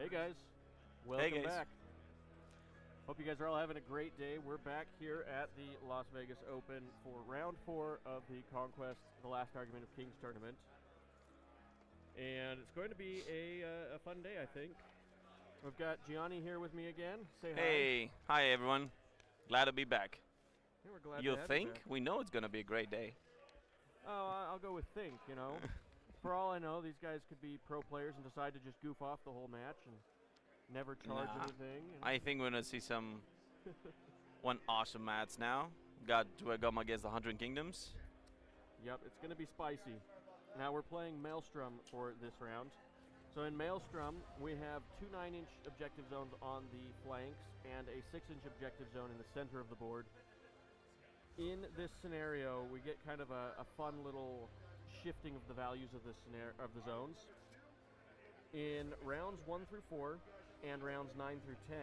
Hey guys, welcome back. Hope you guys are all having a great day. We're back here at the Las Vegas Open for round 4 of the Conquest, the last argument of Kings tournament. And it's going to be a fun day, I think. We've got Gianni here with me again. Say hi. Hey, hi everyone. Glad to be back. Yeah, we're glad You to have think? you back. We know it's going to be a great day. Oh, I'll go with think, you know. For all I know, these guys could be pro players and decide to just goof off the whole match and never charge anything. You know? I think we're going to see one awesome match now. Got Duegom against the 100 Kingdoms. Yep, it's going to be spicy. Now we're playing Maelstrom for this round. So in Maelstrom, we have 2 9-inch objective zones on the flanks and a 6-inch objective zone in the center of the board. In this scenario, we get kind of a fun little shifting of the values of the zones. In rounds 1 through 4 and rounds 9 through 10,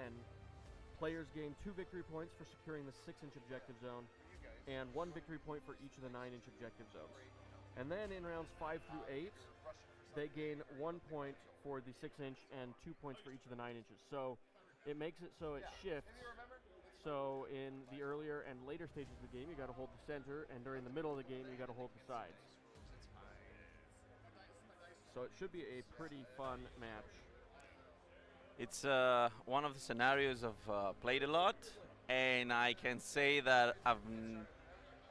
players gain 2 victory points for securing the 6-inch objective zone and 1 victory point for each of the 9-inch objective zones. And then in rounds 5 through 8, they gain 1 point for the 6-inch and 2 points for each of the 9 inches. So it makes it so it shifts. So in the earlier and later stages of the game, you got to hold the center, and during the middle of the game, you got to hold the sides. So it should be a pretty fun match. It's one of the scenarios I've played a lot, and I can say that I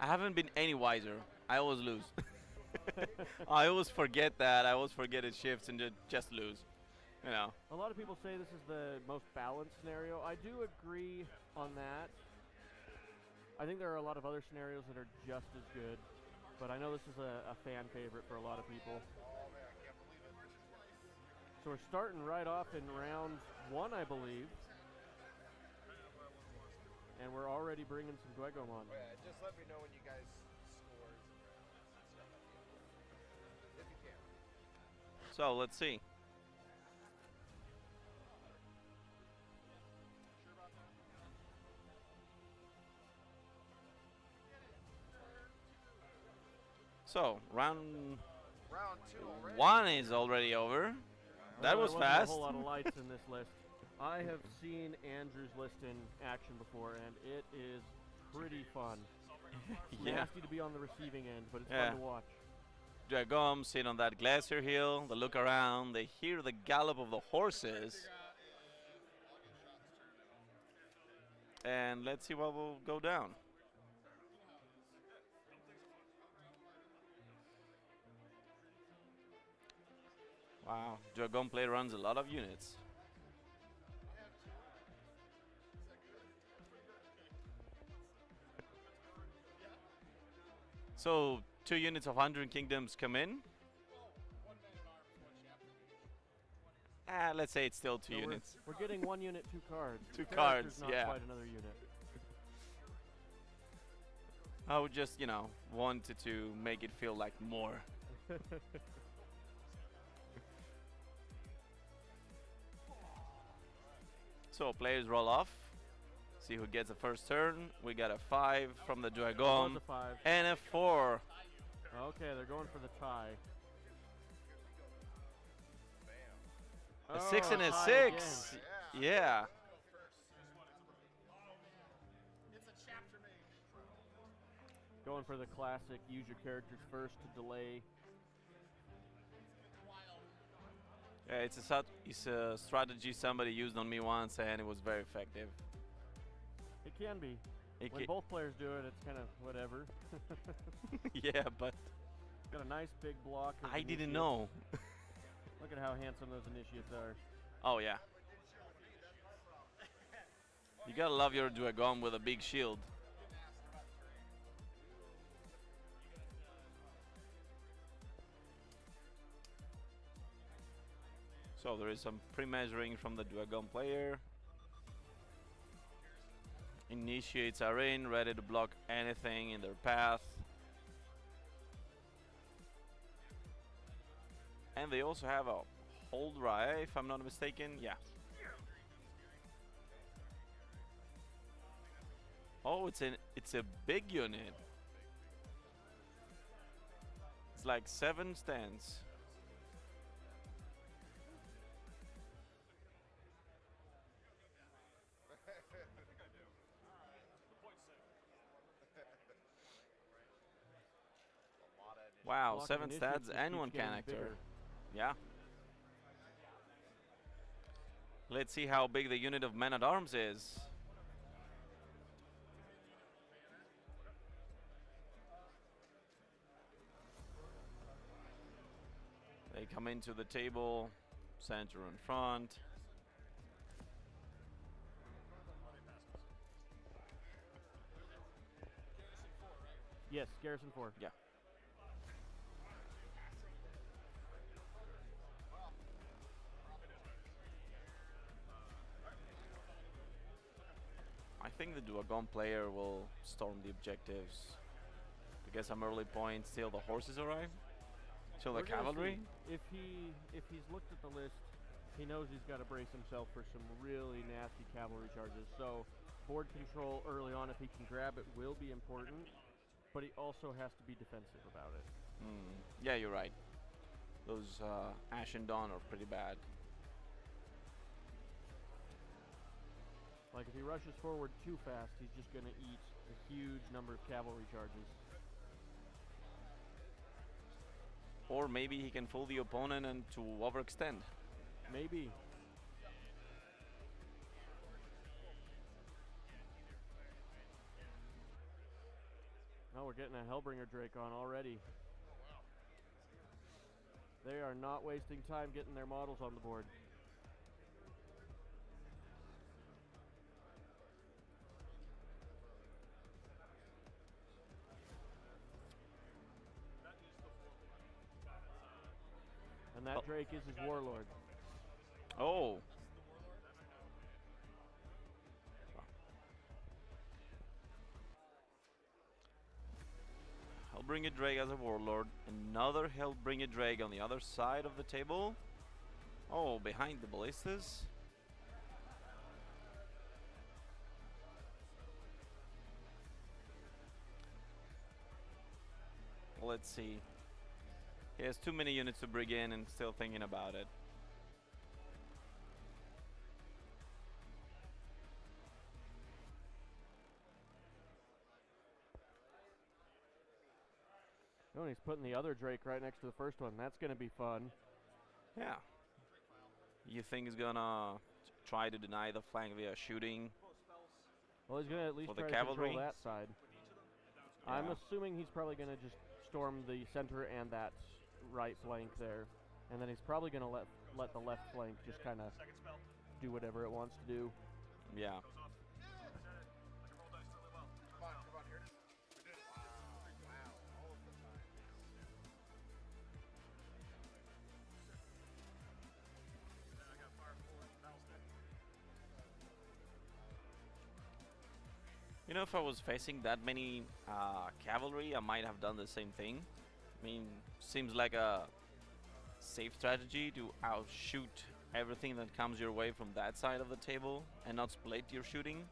haven't been any wiser. I always lose. I always forget that. I always forget it shifts and just lose. You know. A lot of people say this is the most balanced scenario. I do agree on that. I think there are a lot of other scenarios that are just as good, but I know this is a fan favorite for a lot of people. So we're starting right off in round 1, I believe. And we're already bringing some Duegom on. Yeah, just let me know when you guys score. If you can. So let's see. So round 2 already. 1 is already over. That was fast. A whole lot of lights in this list. I have seen Andrew's list in action before, and it is pretty fun. Yeah. Nasty to be on the receiving end, but it's fun to watch. Duegom sit on that glacier hill. They look around. They hear the gallop of the horses. And let's see what will go down. Wow, Duegom player runs a lot of units. So 2 units of 100 Kingdoms come in. Let's say it's still 2 units. We're getting 1 unit, 2 cards. 2 cards, not yeah. quite another unit. I would just, wanted to make it feel like more. So players roll off. See who gets the first turn. We got a 5 from the Duegom and a 4. Okay, they're going for the tie. A 6 and a 6. Yeah. Going for the classic, use your characters first to delay. Yeah, it's a strategy somebody used on me once, and it was very effective. It can be. When both players do it, it's kind of whatever. Yeah, but got a nice big block. I didn't know. Look at how handsome those initiates are. Oh yeah. You gotta love your Duegom with a big shield. So there is some pre-measuring from the Duegom player. Initiates are in, ready to block anything in their path. And they also have a hold right, if I'm not mistaken. Yeah. Oh, it's a big unit. It's like 7 stands. Wow, blocking 7 initiative stats just and keeps 1 getting connector. bigger. Yeah. Let's see how big the unit of men-at-arms is. They come into the table, center in front. Yes, Garrison 4. Yeah. I think the Duagon player will storm the objectives to get some early points till the horses arrive, till the We're gonna cavalry. see. If he's looked at the list, he knows he's got to brace himself for some really nasty cavalry charges. So board control early on, if he can grab it, will be important. But he also has to be defensive about it. Yeah, you're right. Those Ashen Dawn are pretty bad. Like if he rushes forward too fast, he's just going to eat a huge number of cavalry charges. Or maybe he can fool the opponent and to overextend. Maybe. Oh, we're getting a Hellbringer Drake on already. They are not wasting time getting their models on the board. And that Drake is his warlord. Oh. Hellbringer Drake as a warlord. Another Hellbringer Drake on the other side of the table. Oh, behind the ballistas. Let's see. He has too many units to bring in and still thinking about it. Oh, and he's putting the other Drake right next to the first one. That's going to be fun. Yeah. You think he's gonna try to deny the flank via shooting? Well, he's going to at least For the try to cavalry? control that side. I'm Yeah. assuming he's probably going to just storm the center and that right flank there. And then he's probably going to let the left flank just kind of do whatever it wants to do. Yeah. Come on, here it is. We did it. Wow, all of the time. You know, if I was facing that many cavalry, I might have done the same thing. I mean, seems like a safe strategy to outshoot everything that comes your way from that side of the table and not split your shooting.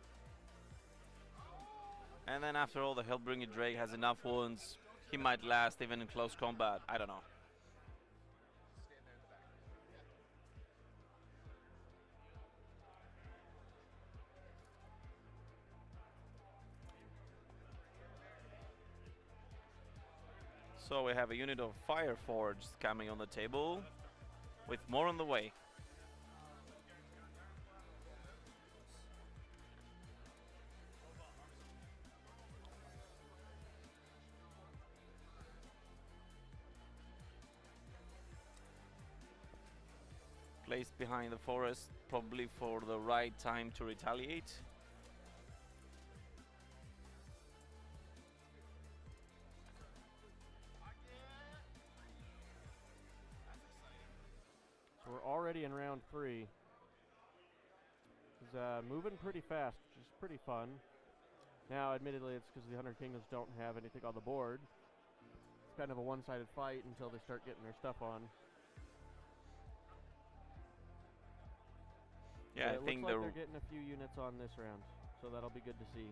And then after all, the Hellbringer Drake has enough wounds. He might last even in close combat. I don't know. Stand there in the back. So we have a unit of Fire Forged coming on the table, with more on the way. Placed behind the forest, probably for the right time to retaliate. So we're already in round 3. He's moving pretty fast, which is pretty fun. Now, admittedly, it's because the 100 Kingdoms don't have anything on the board. It's kind of a one-sided fight until they start getting their stuff on. Yeah, But I think it looks like they're getting a few units on this round, so that'll be good to see.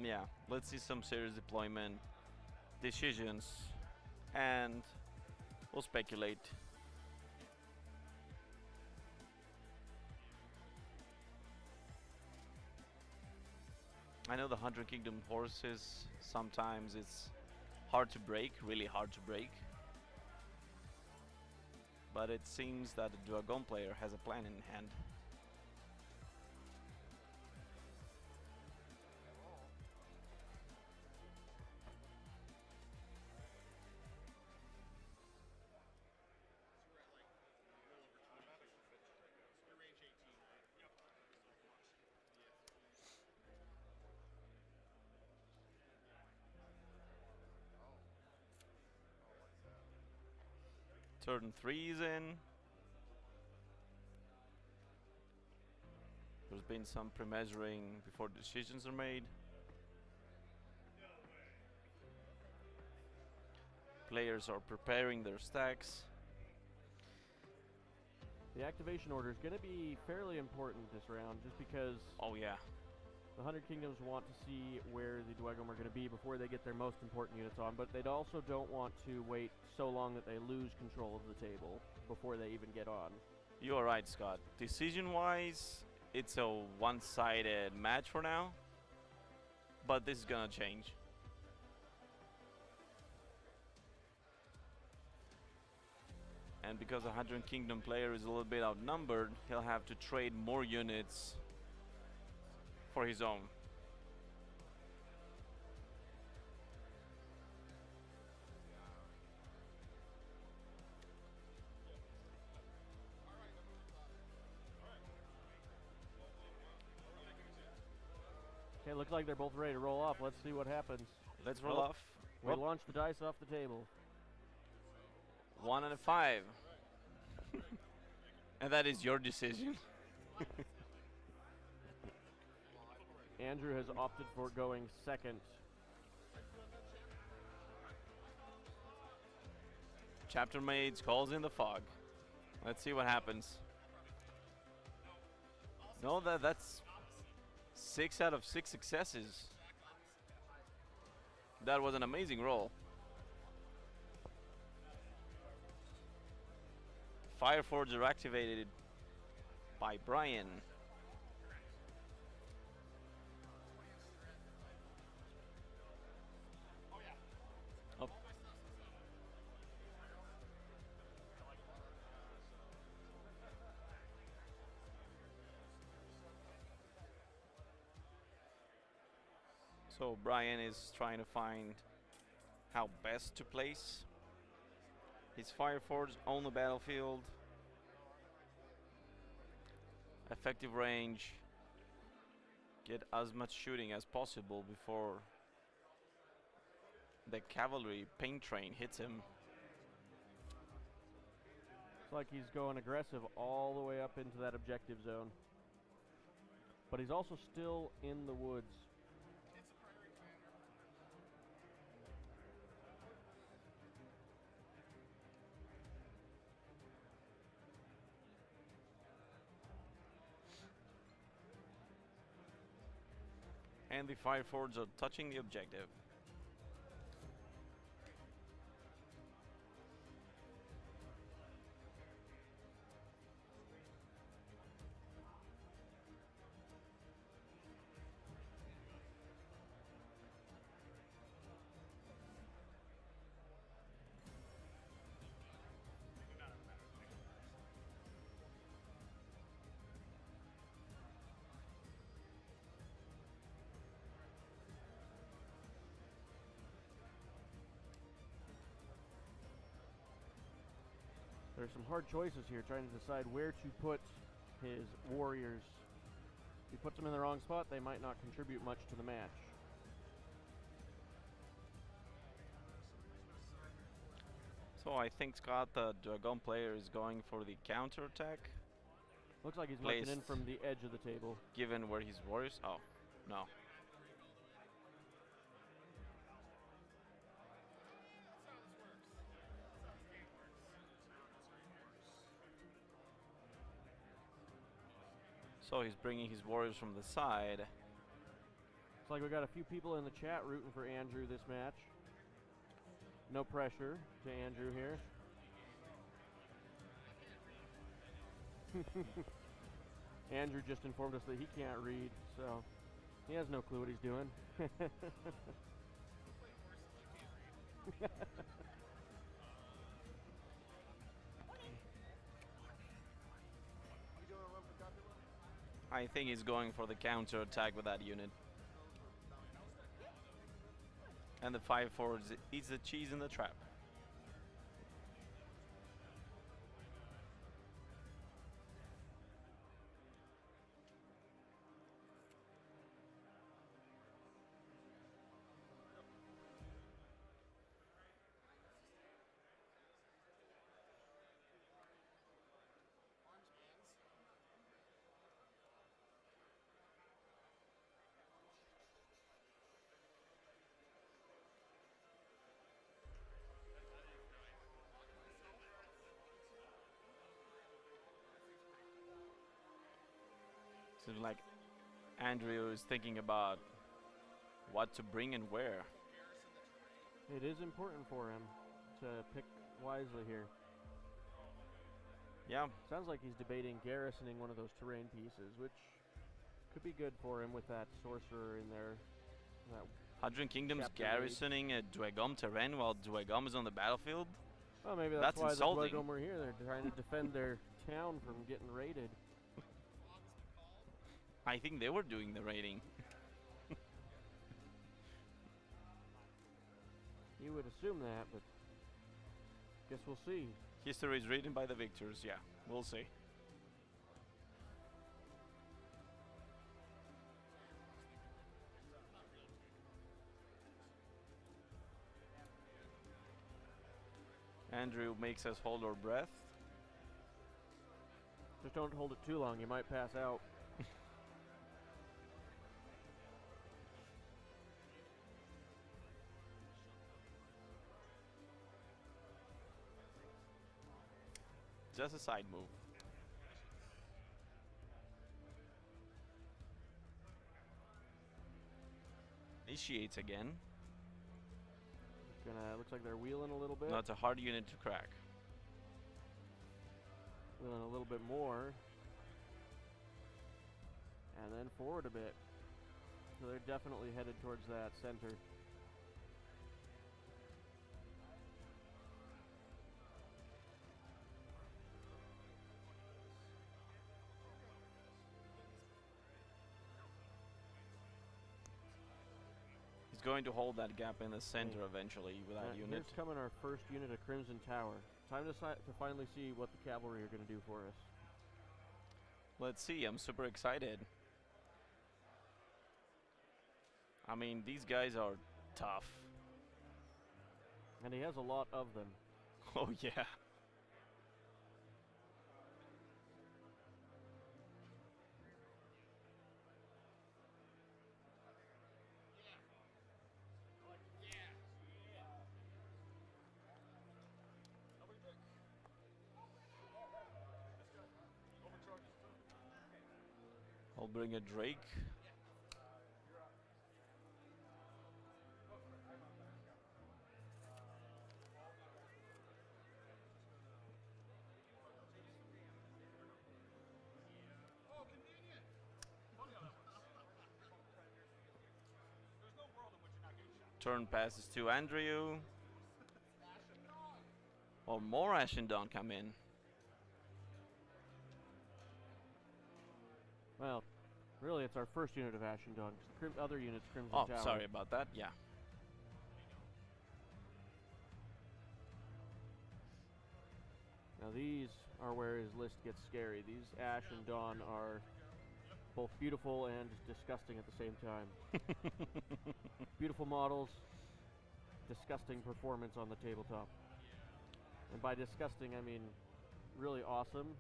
yeah, let's see some serious deployment decisions, and we'll speculate. I know the 100 Kingdom horses, sometimes it's hard to break, really hard to break. but it seems that the Dragon player has a plan in hand. Turn 3 is in. There's been some pre-measuring before decisions are made. Players are preparing their stacks. The activation order is going to be fairly important this round, just because Oh yeah. the 100 Kingdoms want to see where the Dwagom are going to be before they get their most important units on, but they also don't want to wait so long that they lose control of the table before they even get on. You are right, Scott. Decision-wise, it's a one-sided match for now, but this is gonna change. And because the 100 Kingdom player is a little bit outnumbered, he'll have to trade more units for his own. Okay, looks like they're both ready to roll off. Let's see what happens. Let's roll Oh, off. We Oh, launch the dice off the table. 1 and a 5. And that is your decision. Andrew has opted for going second. Chapter Maids calls in the fog. Let's see what happens. No, that's 6 out of 6 successes. That was an amazing roll. Fireforges are activated by Brian. Oh. So Brian is trying to find how best to place his Fireforge on the battlefield. Effective range. Get as much shooting as possible before the cavalry paint train hits him. It's like he's going aggressive all the way up into that objective zone. But he's also still in the woods. And the Fireforges are touching the objective. There's some hard choices here, trying to decide where to put his warriors. If he puts them in the wrong spot, they might not contribute much to the match. So I think, Scott, the Dragon player is going for the counter attack. Looks like he's marching in Placed. from the edge of the table. Given where his warriors. Oh, no. So he's bringing his warriors from the side. Looks like we got a few people in the chat rooting for Andrew this match. No pressure to Andrew here. Andrew just informed us that he can't read, so he has no clue what he's doing. I think he's going for the counter attack with that unit. And the 5-4 eats the cheese in the trap. Seems like Andrew is thinking about what to bring and where. It is important for him to pick wisely here. Yeah, Sounds like he's debating garrisoning one of those terrain pieces, which could be good for him with that sorcerer in there. That Hadron Kingdom's Chapter garrisoning a Dwegom terrain while Dwegom is on the battlefield. well, maybe That's why insulting. the Dwegom were here. They're trying to defend their town from getting raided. I think they were doing the raiding. You would assume that, but guess we'll see. History is written by the victors, yeah, we'll see. Andrew makes us hold our breath. Just don't hold it too long. You might pass out. Just a side move. Initiates again. Looks like they're wheeling a little bit. That's a hard unit to crack. Wheeling a little bit more. And then forward a bit. So they're definitely headed towards that center. He's going to hold that gap in the center eventually with that unit. Here's coming our first unit of Crimson Tower. Time to finally see what the cavalry are going to do for us. Let's see, I'm super excited. I mean, these guys are tough. And he has a lot of them. Oh yeah. I'll bring a Drake. Turn passes to Andrew. Or more Ashen Dawn come in. Well, really, it's our first unit of Ashen Dawn, 'cause the other unit's Crimson Oh, Tower. sorry about that. Yeah. Now these are where his list gets scary. These Ashen Dawn are both beautiful and disgusting at the same time. Beautiful models, disgusting performance on the tabletop. And by disgusting, I mean really awesome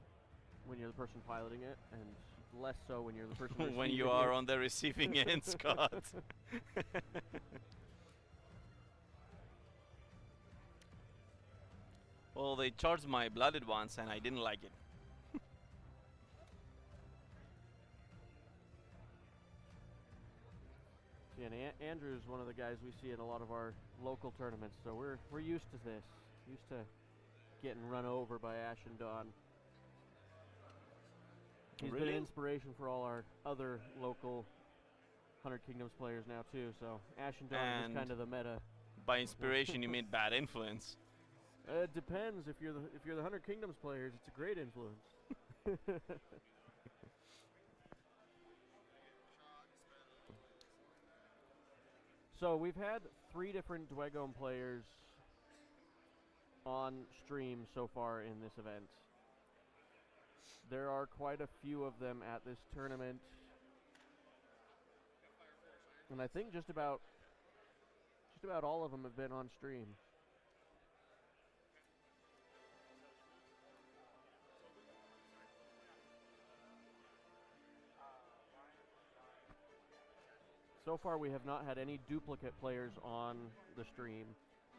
when you're the person piloting it, and less so when you're the person When you receiving are it. on the receiving end, Scott. Well, they charged my blooded once and I didn't like it. Yeah, and Andrew's one of the guys we see in a lot of our local tournaments, so we're used to this. Used to getting run over by Ashen Dawn. He's been Really? an inspiration for all our other local 100 Kingdoms players now too, so Ashen Dawn is And kind of the meta. By inspiration, you mean bad influence. It depends. If you're the 100 Kingdoms players, it's a great influence. So we've had 3 different Dwegome players on stream so far in this event. There are quite a few of them at this tournament. And I think just about all of them have been on stream. So far we have not had any duplicate players on the stream.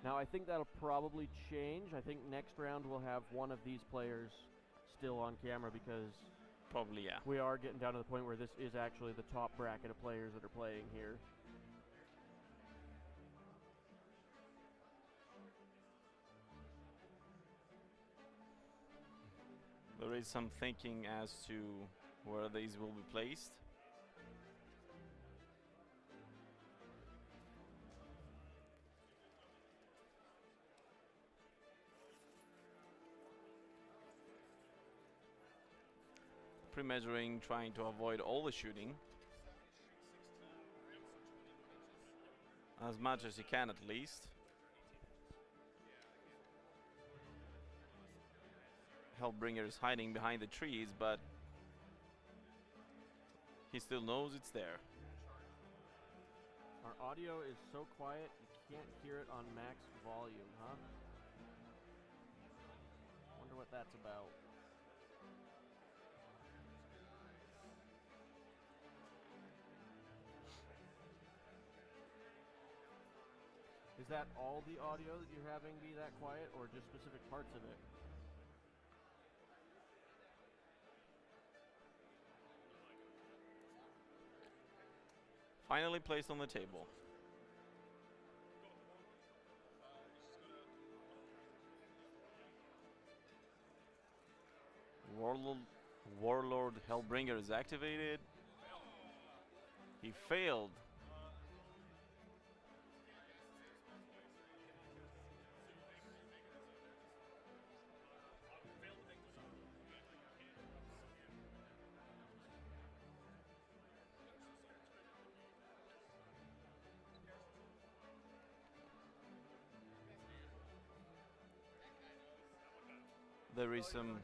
Now I think that'll probably change. I think next round we'll have one of these players still on camera because Probably, yeah. we are getting down to the point where this is actually the top bracket of players that are playing here. There is some thinking as to where these will be placed. Pre-measuring, trying to avoid all the shooting as much as you can, at least. Hellbringer is hiding behind the trees, but he still knows it's there. Our audio is so quiet you can't hear it on max volume, huh? Wonder what that's about. Is that all the audio that you're having be that quiet, or just specific parts of it? Finally placed on the table. Warlord Hellbringer is activated. He failed. There is some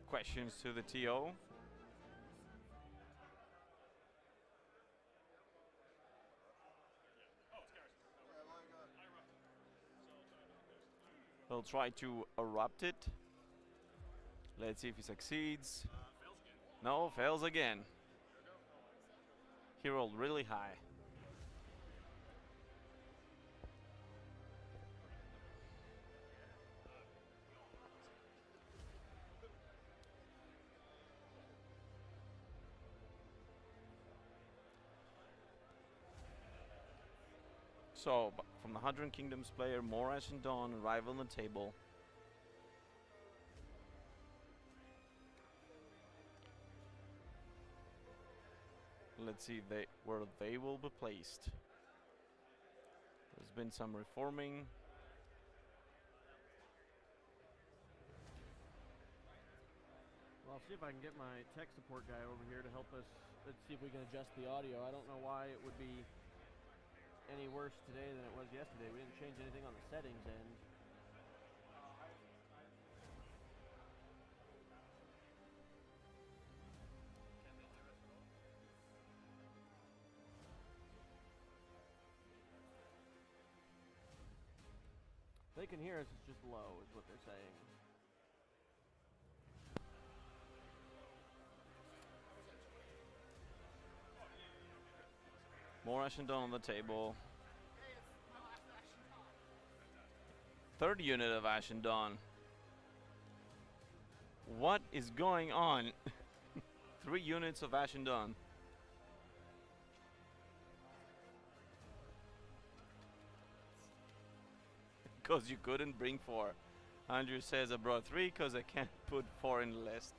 questions to the TO. He'll try to erupt it. Let's see if he succeeds. No, fails again. He rolled really high. So, from the 100 Kingdoms player, Morash and Dawn arrive on the table. Let's see where they will be placed. There's been some reforming. Well, I'll see if I can get my tech support guy over here to help us. Let's see if we can adjust the audio. I don't know why it would be any worse today than it was yesterday. We didn't change anything on the settings end. They can hear us, it's just low, is what they're saying. More Ashen Dawn on the table. Third unit of Ashen Dawn. What is going on? 3 units of Ashen Dawn. Because you couldn't bring 4. Andrew says I brought 3 because I can't put 4 in the list.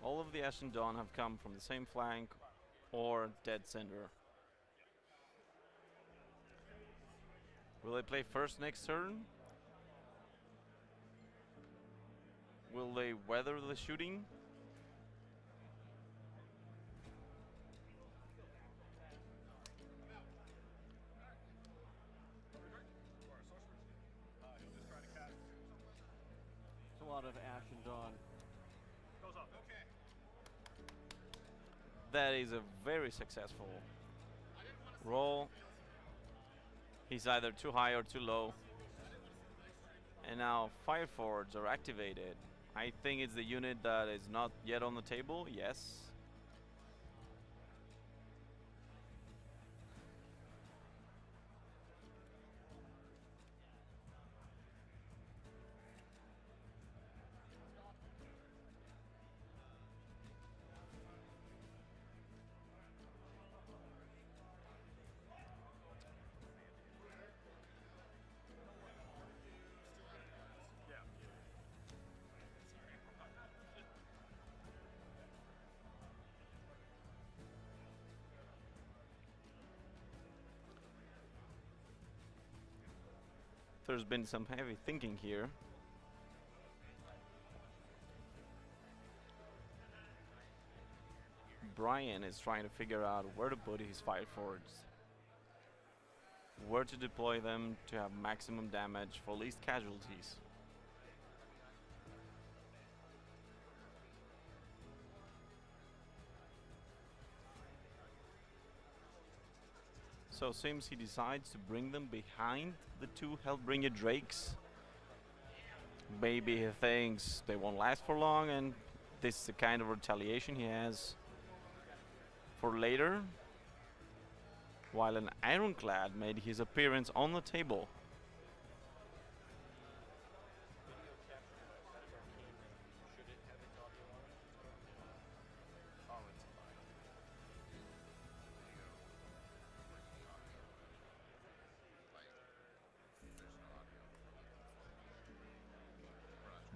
All of the Ashen Dawn have come from the same flank or dead center. Will they play first next turn? Will they weather the shooting? It's a lot of Ash and Dawn. Goes off. Okay. That is a very successful roll. He's either too high or too low. And now fire forwards are activated. I think it's the unit that is not yet on the table. Yes. There's been some heavy thinking here. Brian is trying to figure out where to put his fire forwards, where to deploy them to have maximum damage for least casualties. So seems he decides to bring them behind the two Hellbringer Drakes. Maybe he thinks they won't last for long, and this is the kind of retaliation he has for later. While an Ironclad made his appearance on the table.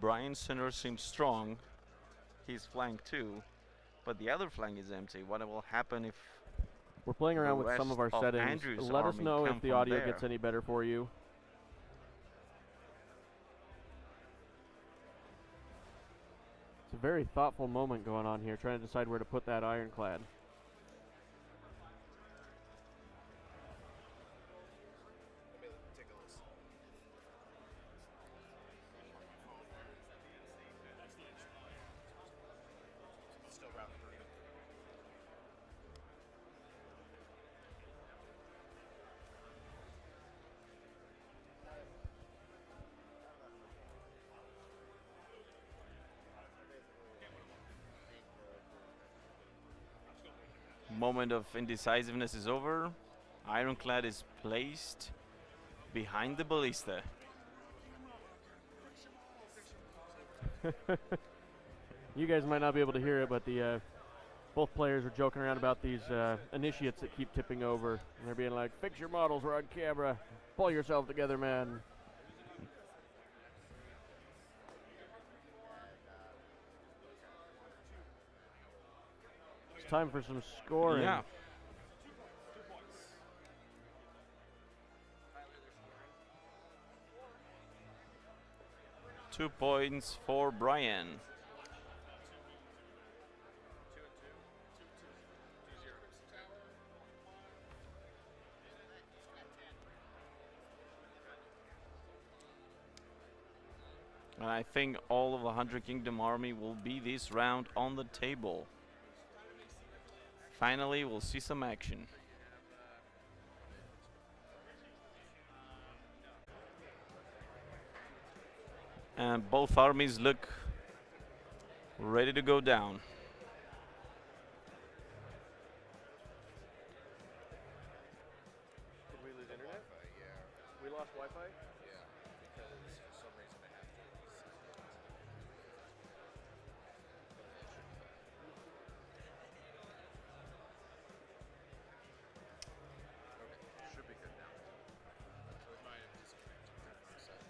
Brian's center seems strong. He's flank too, but the other flank is empty. What will happen if We're playing around with some of our settings. Andrew's Let us army know come if the from audio there? gets any better for you. It's a very thoughtful moment going on here, trying to decide where to put that Ironclad. Let me take a listen. Still round 3. Moment of indecisiveness is over. Ironclad is placed behind the ballista. You guys might not be able to hear it, but the both players are joking around about these initiates that keep tipping over. And they're being like, fix your models, we're on camera. Pull yourself together, man. It's time for some scoring. Yeah. Two points for Brian. 2-2. And I think all of the Hundred Kingdom army will be this round on the table. Finally, we'll see some action. And both armies look ready to go down. Did we lose internet? Yeah. We lost Wi-Fi? Yeah. Because for some reason I have to. Okay. Should be good now. So it might have disconnected for a second.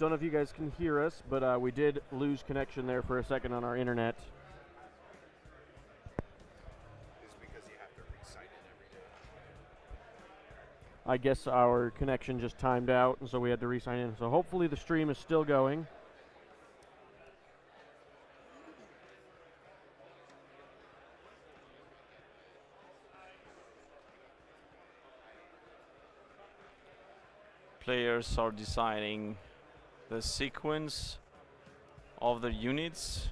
Don't know if you guys can hear us, but we did lose connection there for a second on our internet. Is because you have to recite it every day. I guess our connection just timed out, and so we had to re-sign in. So hopefully the stream is still going. Players are deciding the sequence of the units.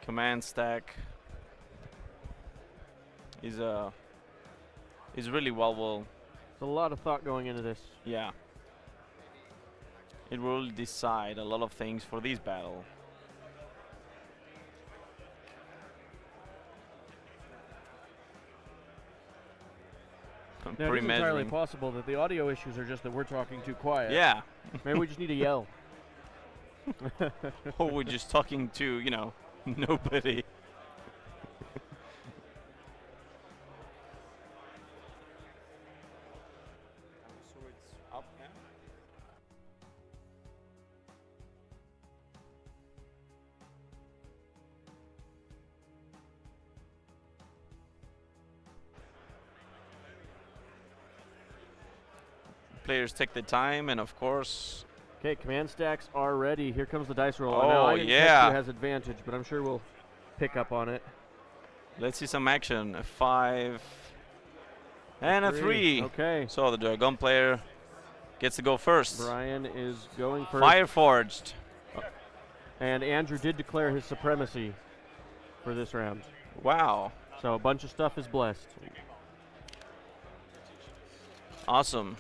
Command stack is really well. There's a lot of thought going into this. Yeah. It will decide a lot of things for this battle. Now, it is entirely possible that the audio issues are just that we're talking too quiet. Yeah. Maybe we just need to yell. Or we're just talking to, you know, nobody. So it's up now? Players take the time, and of course. Okay, command stacks are ready. Here comes the dice roll. Oh, now I didn't catch yeah. who has advantage, but I'm sure we'll pick up on it. Let's see some action. A 5 and a 3. Okay. So the dragon player gets to go first. Brian is going first. Fireforged. And Andrew did declare his supremacy for this round. Wow. So a bunch of stuff is blessed. Awesome.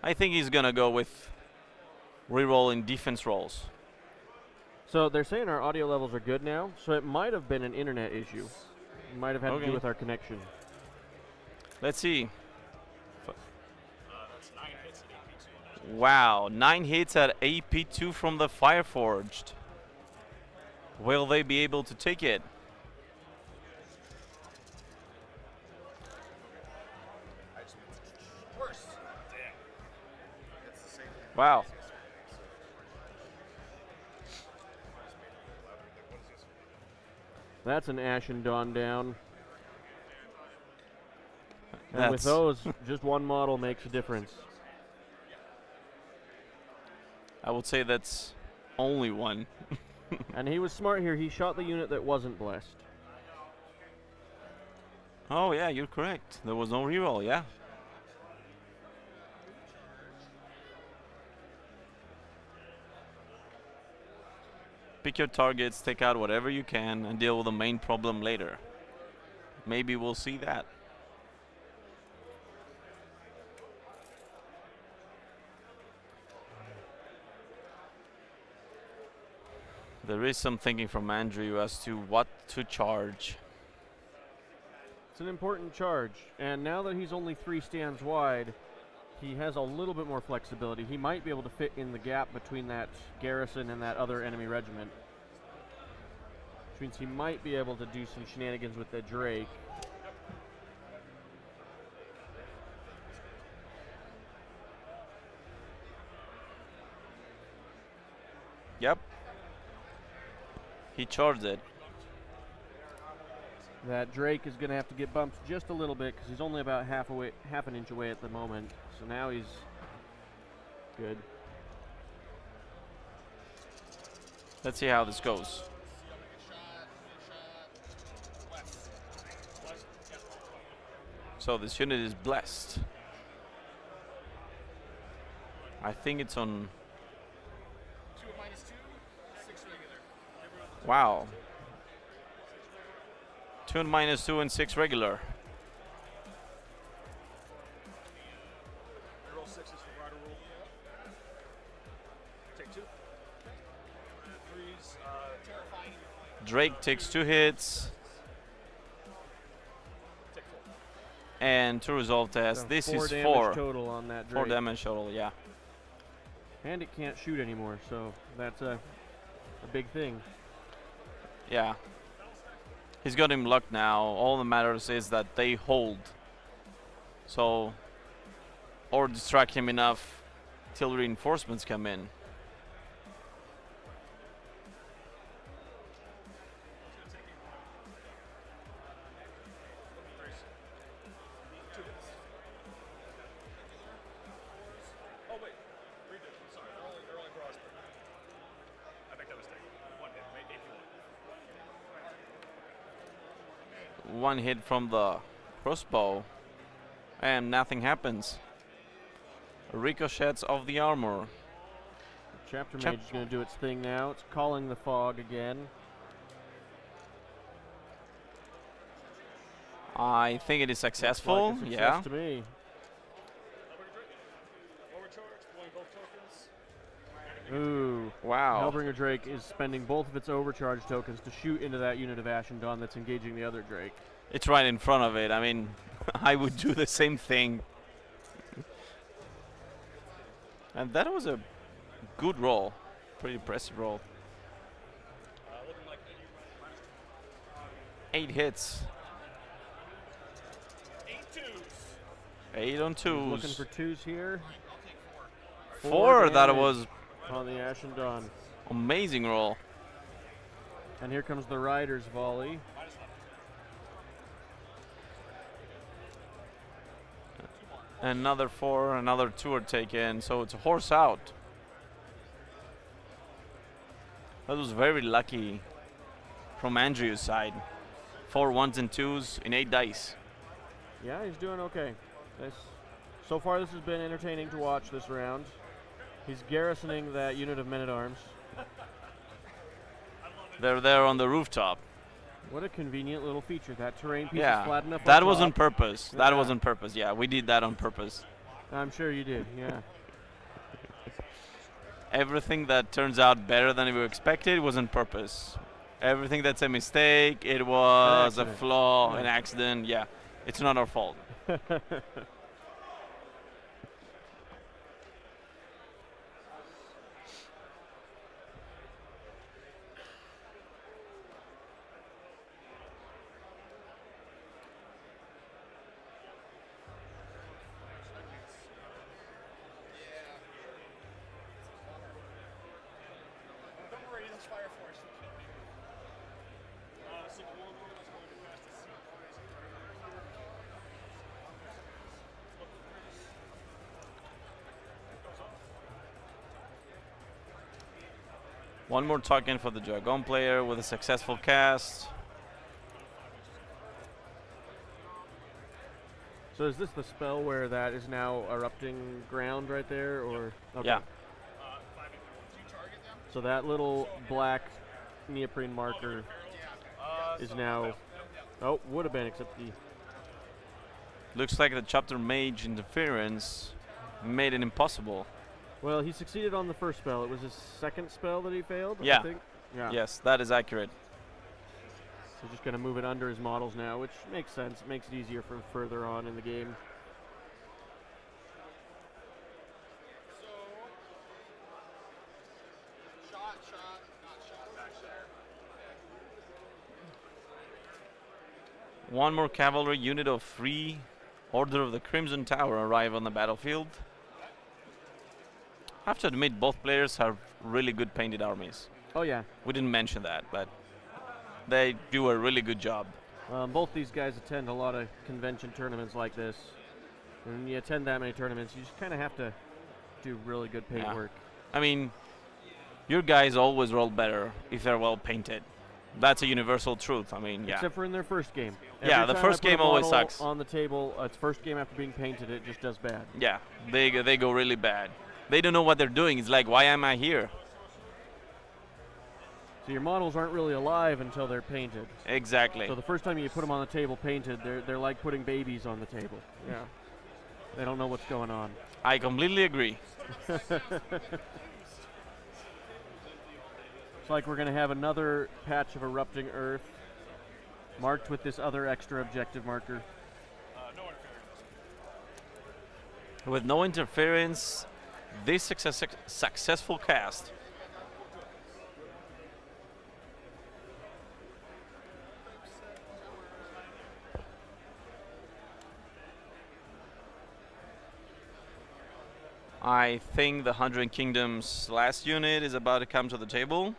I think he's going to go with re-rolling defense rolls. So they're saying our audio levels are good now, so it might have been an internet issue. It might have had to do with our connection. Let's see. Wow, 9 hits at AP2 from the Fireforged. Will they be able to take it? Wow. That's an Ashen Dawn down. And with those, just one model makes a difference. I would say that's only one. And he was smart here. He shot the unit that wasn't blessed. Oh, yeah, you're correct. There was no reroll, yeah. Pick your targets, take out whatever you can, and deal with the main problem later. Maybe we'll see that. There is some thinking from Andrew as to what to charge. It's an important charge, and now that he's only 3 stands wide, he has a little bit more flexibility. He might be able to fit in the gap between that garrison and that other enemy regiment. Which means he might be able to do some shenanigans with the Drake. Yep. He charged it. That Drake is going to have to get bumped just a little bit because he's only about half an inch away at the moment. So now he's good. Let's see how this goes. So this unit is blessed. I think it's on. Wow. 2 and -2 and 6 regular. Roll 6s for rider roll. Take 2. 3s. Drake takes 2 hits. Take 4. And to resolve test, So this 4 is damage 4. total on that Drake. 4 damage total, yeah. And it can't shoot anymore, so that's a big thing. Yeah. He's got him luck now. All that matters is that they hold. So, or distract him enough till reinforcements come in. one hit from the crossbow, and nothing happens. Ricochets of the armor. Chapter Mage is going to do its thing now. It's calling the fog again. I think it is successful. Looks like a Yeah. success to me. Ooh. Wow. Hellbringer Drake is spending both of its overcharge tokens to shoot into that unit of Ashen Dawn that's engaging the other Drake. It's right in front of it. I mean, I would do the same thing. And that was a good roll. Pretty impressive roll. 8 hits. 8 on 2s. Looking for 2s here. 4. That damage was on the Ashen Dawn. amazing roll. And here comes the Rider's volley. Another 4, another 2 are taken, so it's a horse out. That was very lucky from Andrew's side. 4 1s and 2s in 8 dice. Yeah, he's doing okay. So far, this has been entertaining to watch this round. He's garrisoning that unit of men-at-arms. They're there on the rooftop. What a convenient little feature. That terrain piece is Yeah, flat enough. that up was top. on purpose. That Yeah. was on purpose. Yeah, we did that on purpose. I'm sure you did, yeah. Everything that turns out better than we expected was on purpose. Everything that's a mistake, it was a accident. flaw, Yeah. an accident. Yeah, it's not our fault. One more token for the Dragon player with a successful cast. So is this the spell where that is now erupting ground right there, or? Okay. Yeah. So that little black neoprene marker is now, oh, would have been, except the, Looks like the Chapter Mage interference made it impossible. well, he succeeded on the first spell. It was his second spell that he failed, Yeah. I think. Yeah. Yes, that is accurate. So just going to move it under his models now, which makes sense. It makes it easier for further on in the game. One more cavalry unit of 3 Order of the Crimson Tower arrive on the battlefield. I have to admit, both players have really good painted armies. Oh, yeah. We didn't mention that, but they do a really good job. Both these guys attend a lot of convention tournaments like this. And when you attend that many tournaments, you just kind of have to do really good paint Yeah. work. I mean, your guys always roll better if they're well painted. That's a universal truth. I mean, yeah. Except for in their first game. Yeah, Every the time first I put a game always model sucks. on the table, its first game after being painted, it just does bad. Yeah, they go really bad. They don't know what they're doing. It's like, why am I here? So your models aren't really alive until they're painted. Exactly. So the first time you put them on the table painted, they're like putting babies on the table. Yeah. They don't know what's going on. I completely agree. It's like we're going to have another patch of erupting Earth marked with this other extra objective marker. With no interference, this successful cast. I think the 100 Kingdoms last unit is about to come to the table.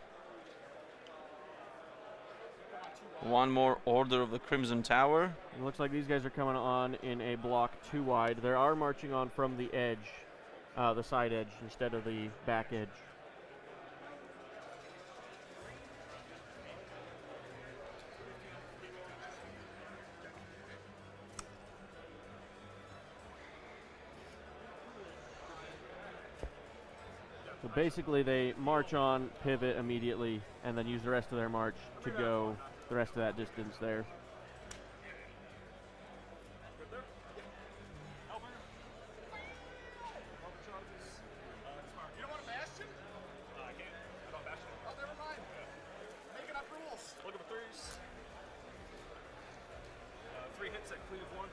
One more Order of the Crimson Tower. It looks like these guys are coming on in a block 2 wide. They are marching on from the edge, the side edge, instead of the back edge. So basically they march on, pivot immediately, and then use the rest of their march to go the rest of that distance there. You don't want a bastion? I can't. I don't bastion. Oh, never mind. Making up rules. Looking for threes. 3 hits at cleave 1.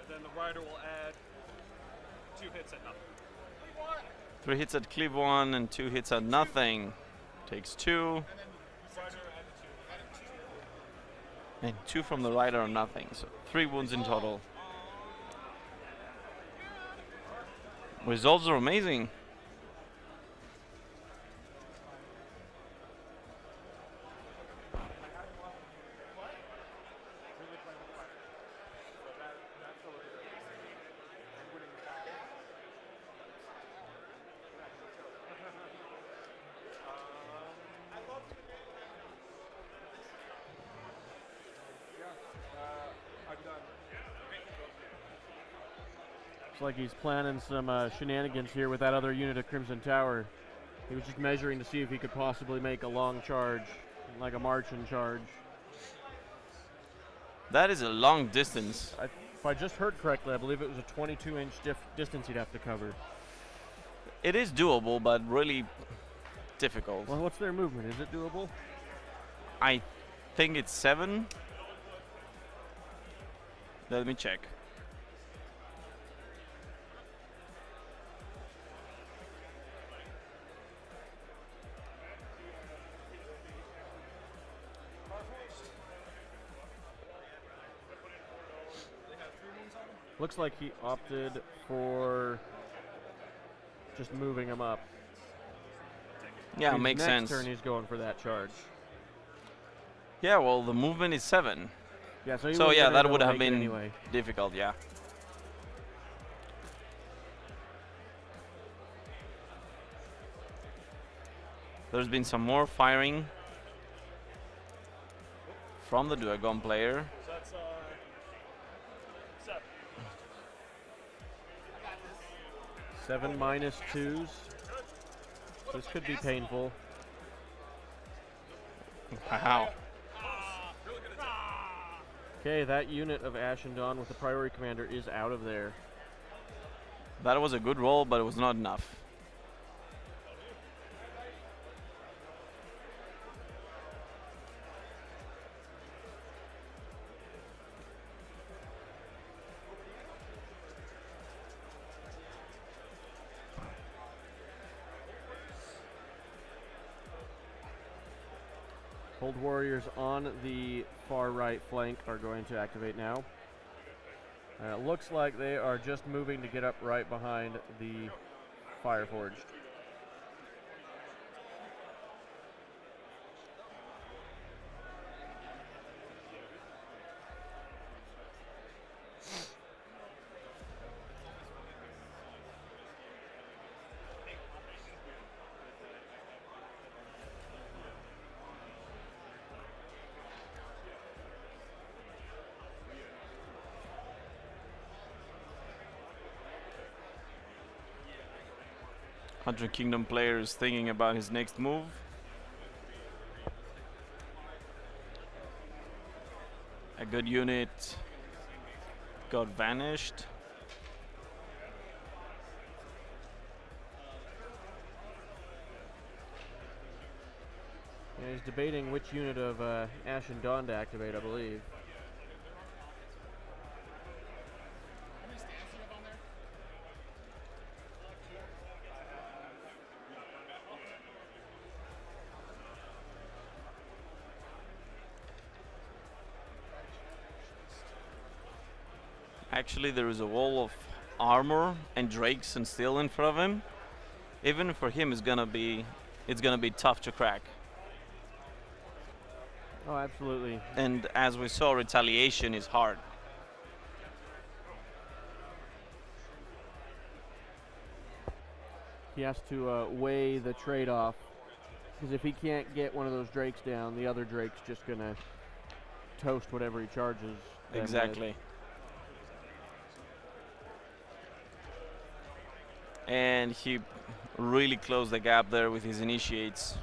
And then the rider will add 2 hits at nothing. Cleave 1. 3 hits at cleave 1 and 2 hits at nothing. Takes 2. And then rider added 2. And 2 from the rider or nothing. So 3 wounds in total. Results are amazing. Looks like he's planning some shenanigans here with that other unit of Crimson Tower. He was just measuring to see if he could possibly make a long charge, like a marching charge. That is a long distance. If I just heard correctly, I believe it was a 22-inch distance he'd have to cover. It is doable, but really difficult. Well, what's their movement? Is it doable? I think it's 7. Let me check. Looks like he opted for just moving him up. Yeah, His makes next sense. turn he's going for that charge. Yeah, well, the movement is 7. Yeah, so, he So wasn't yeah, gonna that be able would to have make it been anyway. difficult, yeah. There's been some more firing from the Duagon player. So that's 7. 7 minus 2s. This could be painful. Wow. Okay, that unit of Ashen Dawn with the priority commander is out of there. That was a good roll, but it was not enough. Cold Warriors on the far right flank are going to activate now. It looks like they are just moving to get up right behind the Fireforged. Hunter Kingdom player is thinking about his next move. A good unit got vanished. Yeah, he's debating which unit of Ashen Dawn to activate, I believe. How many stands do you have on there? Actually, there is a wall of armor and drakes and steel in front of him. Even for him, it's gonna be tough to crack. Oh, absolutely. And as we saw, retaliation is hard. He has to weigh the trade-off, because if he can't get one of those drakes down, the other drake's just gonna toast whatever he charges them with. Exactly. and he really closed the gap there with his initiates.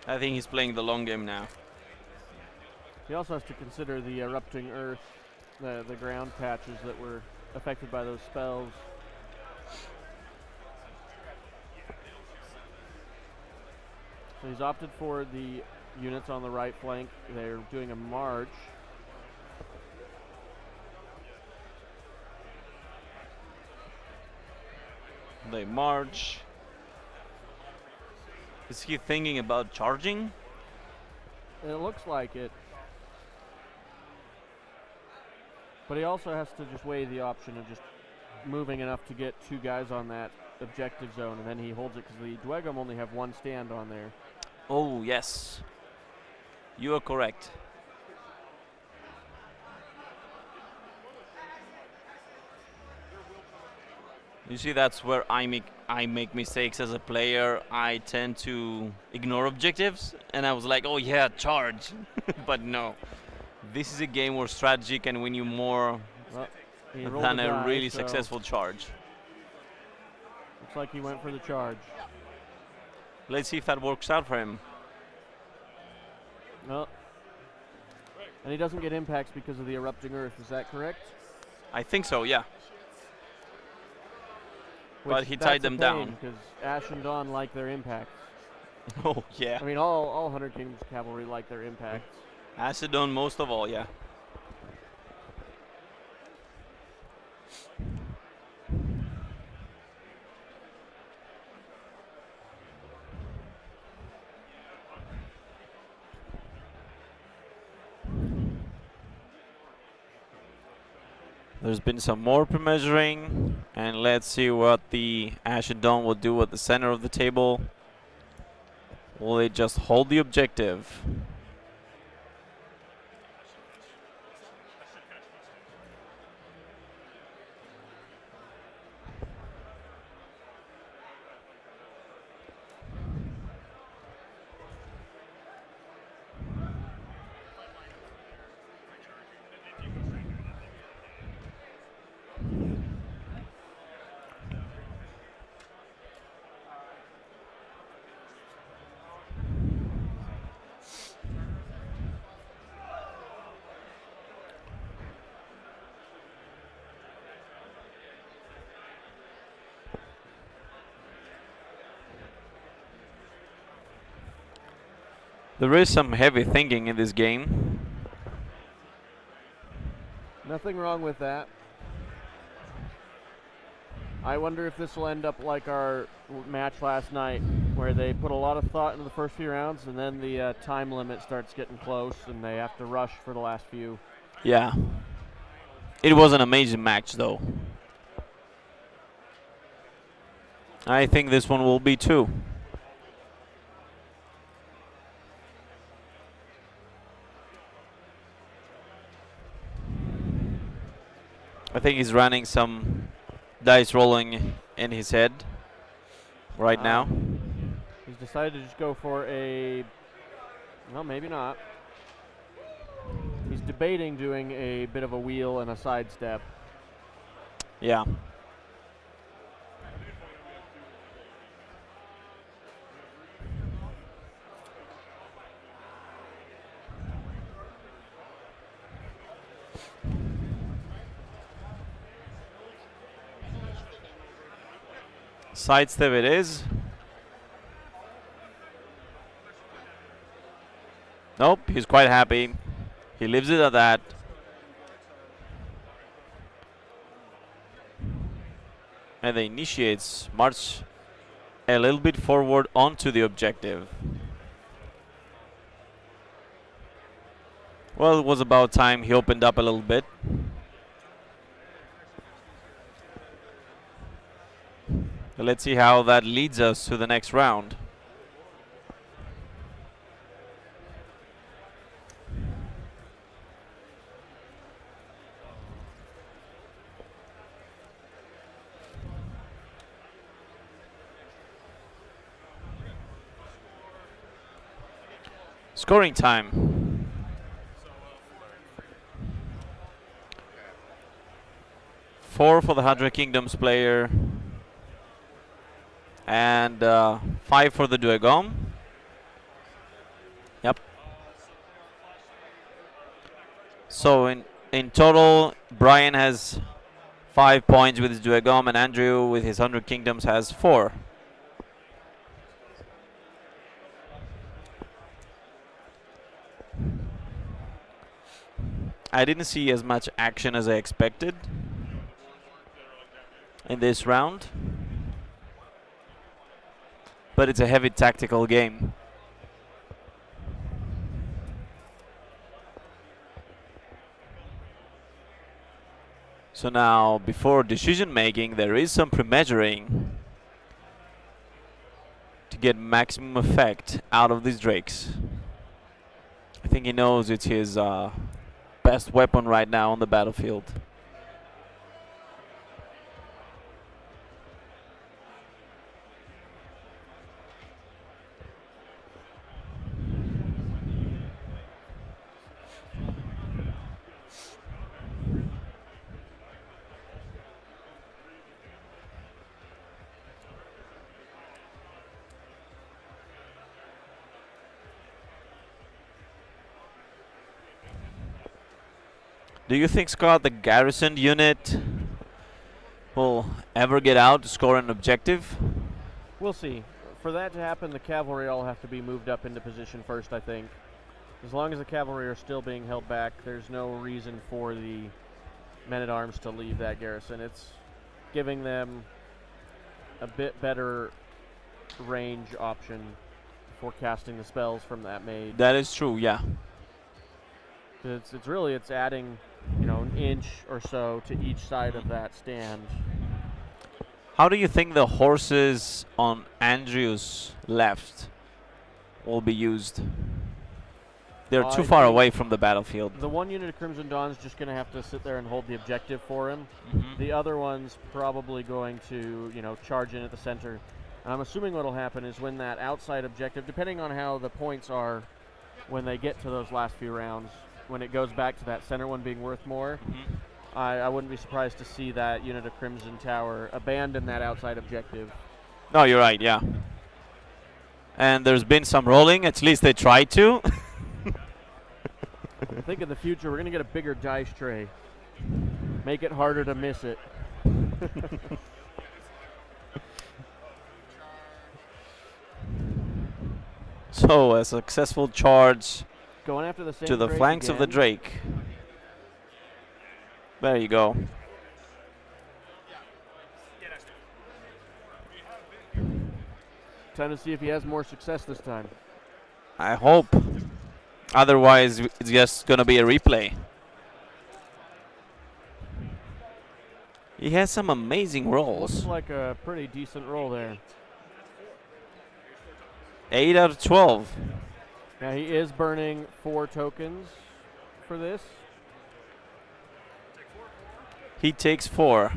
I think he's playing the long game now. He also has to consider the erupting earth, the ground patches that were affected by those spells. So he's opted for the units on the right flank. They're doing a march. They march. Is he thinking about charging? It looks like it. But he also has to just weigh the option of just moving enough to get 2 guys on that objective zone, and then he holds it because the Dwegum only have 1 stand on there. Oh, yes. You are correct. You see, that's where I make mistakes as a player. I tend to ignore objectives, and I was like, oh yeah, charge. But no. This is a game where strategy can win you more than a really successful charge. Looks like he went for the charge. Let's see if that works out for him. No. And he doesn't get impacts because of the erupting earth, is that correct? I think so, yeah. But he tied them down. Because Ash and Dawn like their impacts. Oh, yeah. I mean, all 100 Kingdoms cavalry like their impacts. Acedon most of all, yeah. There's been some more pre-measuring, and let's see what the Acedon will do at the center of the table. Will they just hold the objective? There is some heavy thinking in this game. Nothing wrong with that. I wonder if this will end up like our match last night, where they put a lot of thought into the first few rounds, and then the time limit starts getting close, and they have to rush for the last few. Yeah. It was an amazing match, though. I think this one will be too. I think he's running some dice rolling in his head right now. He's decided to just go for a... Well, maybe not. He's debating doing a bit of a wheel and a sidestep. Yeah. Sidestep it is. Nope, he's quite happy. He leaves it at that. And the initiates march a little bit forward onto the objective. Well, it was about time he opened up a little bit. Let's see how that leads us to the next round. Scoring time. 4 for the Hundred Kingdoms player. And 5 for the Duegom. Yep. So in total, Brian has 5 points with his Duegom, and Andrew with his 100 Kingdoms has 4. I didn't see as much action as I expected in this round, but it's a heavy tactical game. So now, before decision making, there is some pre-measuring to get maximum effect out of these drakes. I think he knows it's his best weapon right now on the battlefield. Do you think, Scott, the garrison unit will ever get out to score an objective? We'll see. For that to happen, the cavalry all have to be moved up into position first, I think. As long as the cavalry are still being held back, there's no reason for the men-at-arms to leave that garrison. It's giving them a bit better range option for casting the spells from that mage. That is true, yeah. It's adding, you know, an inch or so to each side of that stand. How do you think the horses on Andrew's left will be used? They're too far away from the battlefield. The one unit of Crimson Dawn's just going to have to sit there and hold the objective for him. Mm-hmm. The other one's probably going to, you know, charge in at the center. And I'm assuming what'll happen is when that outside objective, depending on how the points are when they get to those last few rounds, when it goes back to that center one being worth more, I wouldn't be surprised to see that unit of Crimson Tower abandon that outside objective. No, you're right, yeah. And there's been some rolling, at least they tried to. I think in the future we're going to get a bigger dice tray. Make it harder to miss it. So a successful charge Going after the same to the Drake flanks of the again. Drake. There you go. Time to see if he has more success this time. I hope. Otherwise, it's just going to be a replay. He has some amazing rolls. Looks like a pretty decent roll there. 8 out of 12. Now he is burning 4 tokens for this. He takes 4.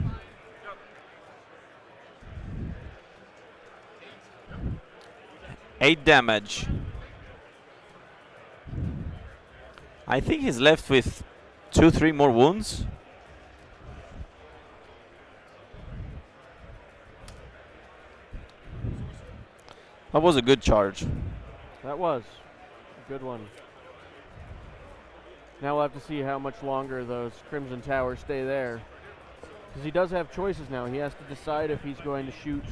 Eight damage. I think he's left with 2-3 more wounds. That was a good charge. That was a good one. Now we'll have to see how much longer those Crimson Towers stay there. Because he does have choices now. He has to decide if he's going to shoot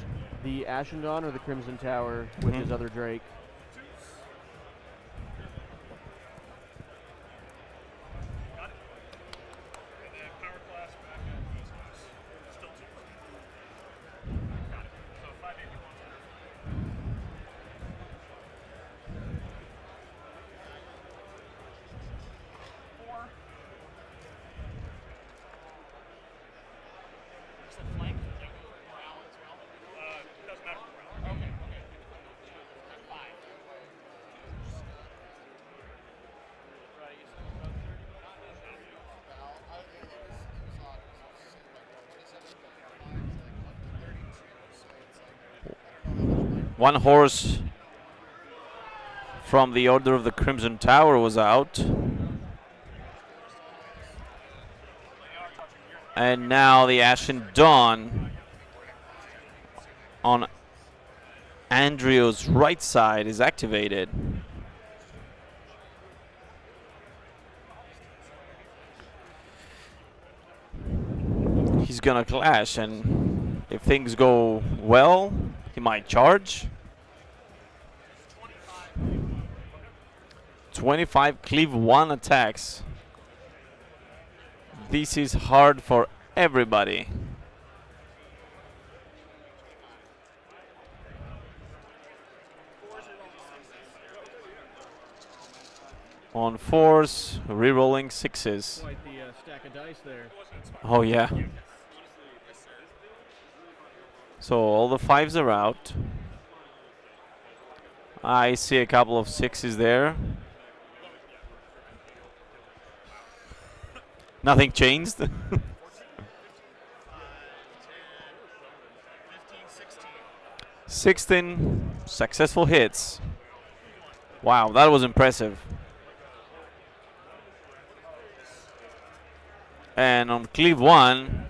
the Ashendon or the Crimson Tower with his other Drake. One horse from the Order of the Crimson Tower was out. And now the Ashen Dawn on Andrew's right side is activated. He's gonna clash, and if things go well, he might charge. 25 cleave 1 attacks. This is hard for everybody. On 4s, re-rolling 6s. Quite the stack of dice there. Oh yeah. So all the 5s are out. I see a couple of 6s there. Nothing changed. 16 successful hits. Wow, that was impressive. And on cleave 1,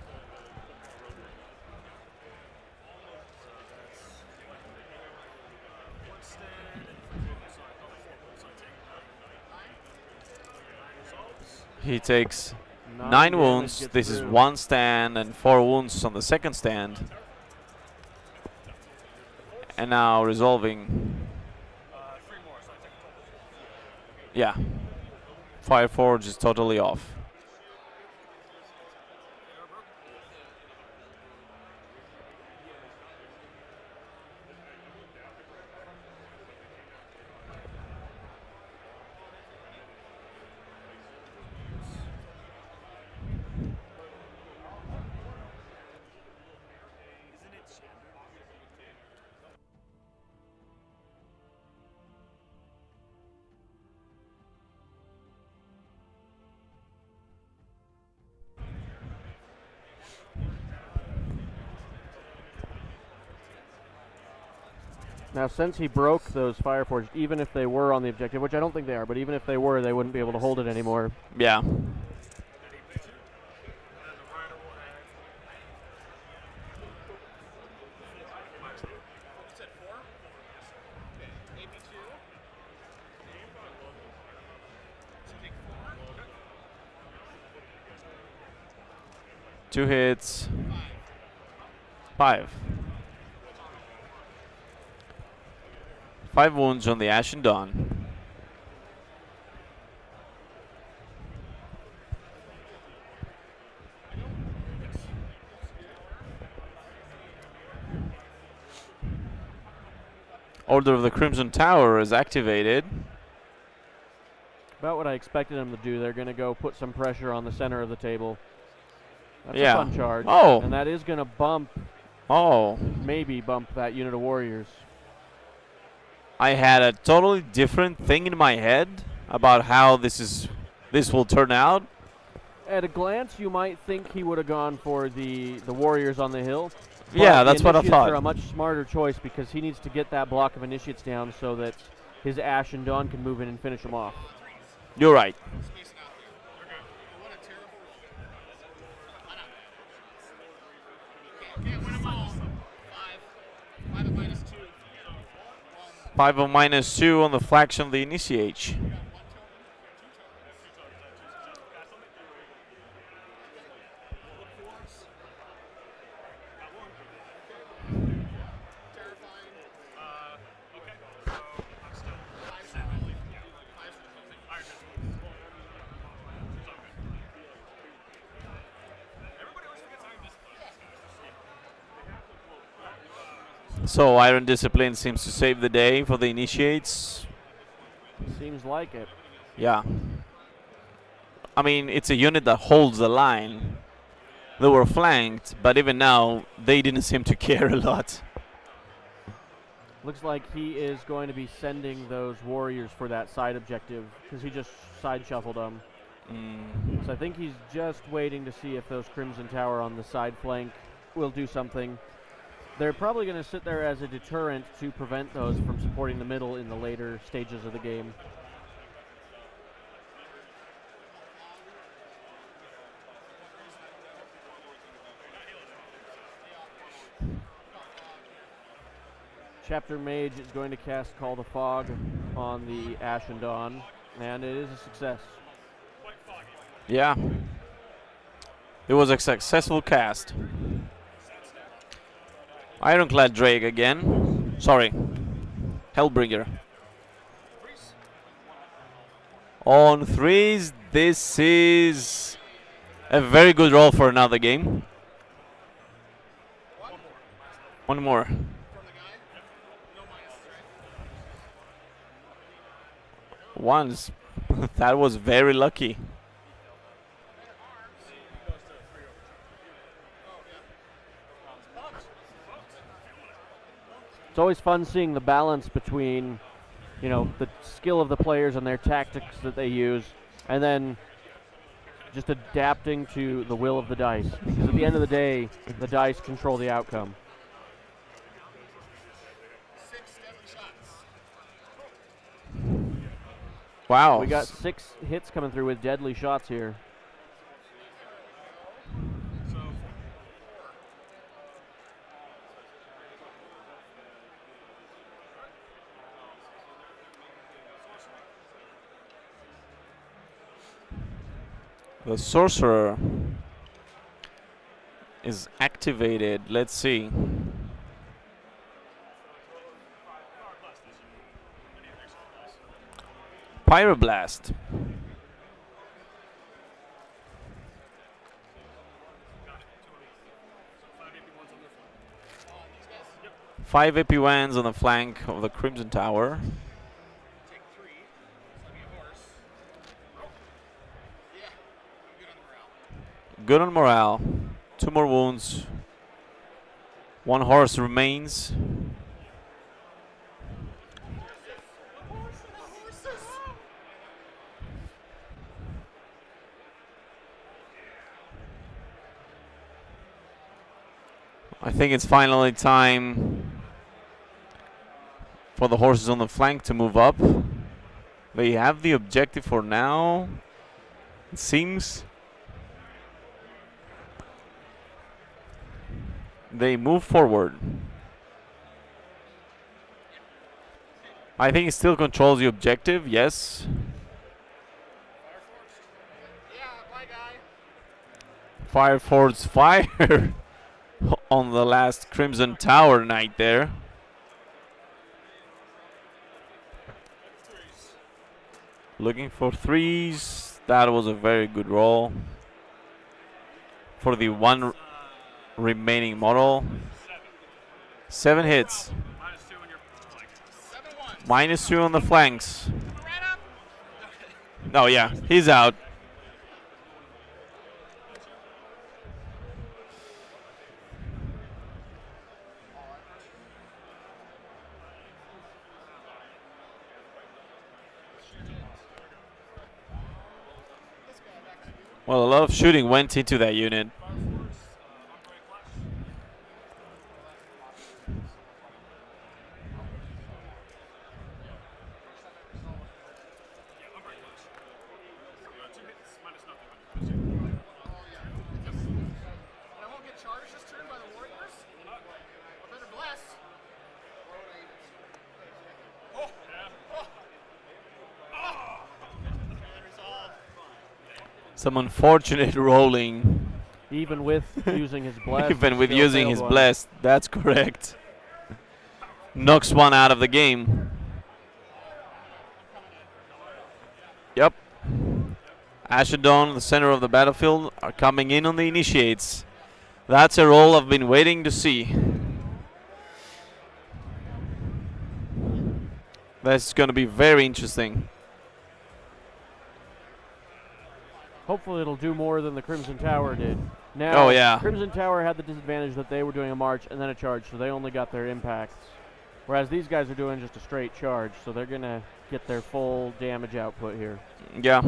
he takes 9 wounds. This is 1 stand and 4 wounds on the second stand. And now resolving. Yeah. Fireforge is totally off. Now, since he broke those Fireforged, even if they were on the objective, which I don't think they are, but even if they were, they wouldn't be able to hold it anymore. Yeah. Two hits. 5. 5 wounds on the Ashen Dawn. Order of the Crimson Tower is activated. About what I expected them to do. They're going to go put some pressure on the center of the table. That's Yeah. a fun charge. Oh. And that is going to bump, Oh. maybe bump that unit of warriors. I had a totally different thing in my head about how this will turn out. At a glance, you might think he would have gone for the warriors on the hill. Yeah, that's what I Initiates thought. are a much smarter choice because he needs to get that block of initiates down so that his Ashen Dawn can move in and finish him off. You're right. Five of -2 on the faction of the Initiate. So Iron Discipline seems to save the day for the Initiates. Seems like it. Yeah. I mean, it's a unit that holds the line. They were flanked, but even now, they didn't seem to care a lot. Looks like he is going to be sending those warriors for that side objective because he just side shuffled them. So I think he's just waiting to see if those Crimson Tower on the side flank will do something. They're probably going to sit there as a deterrent to prevent those from supporting the middle in the later stages of the game. Chapter Mage is going to cast Call the Fog on the Ashen Dawn, and it is a success. Yeah. It was a successful cast. Ironclad Drake again. Sorry. Hellbringer. On 3s, this is a very good roll for another game. One more. Once. That was very lucky. It's always fun seeing the balance between, you know, the skill of the players and their tactics that they use, and then just adapting to the will of the dice. Because at the end of the day, the dice control the outcome. Wow. We got 6 hits coming through with deadly shots here. The sorcerer is activated. Let's see. Pyroblast. Five AP wands on the flank of the Crimson Tower. Good on morale. 2 more wounds. 1 horse remains. I think it's finally time for the horses on the flank to move up. They have the objective for now, it seems. They move forward. I think it still controls the objective, yes. Fire Force fire on the last Crimson Tower knight there. Looking for 3s. That was a very good roll. For the 1 remaining model. 7 hits. -2 on the flanks. Oh yeah, he's out. Well, a lot of shooting went into that unit. Some unfortunate rolling. Even with using his blast. Even with using his blast, that's correct. Knocks one out of the game. Yep. Ashadon, the center of the battlefield, are coming in on the initiates. That's a roll I've been waiting to see. That's going to be very interesting. Hopefully it'll do more than the Crimson Tower did. Now, oh, yeah. Crimson Tower had the disadvantage that they were doing a march and then a charge, so they only got their impacts. Whereas these guys are doing just a straight charge, so they're going to get their full damage output here. Yeah.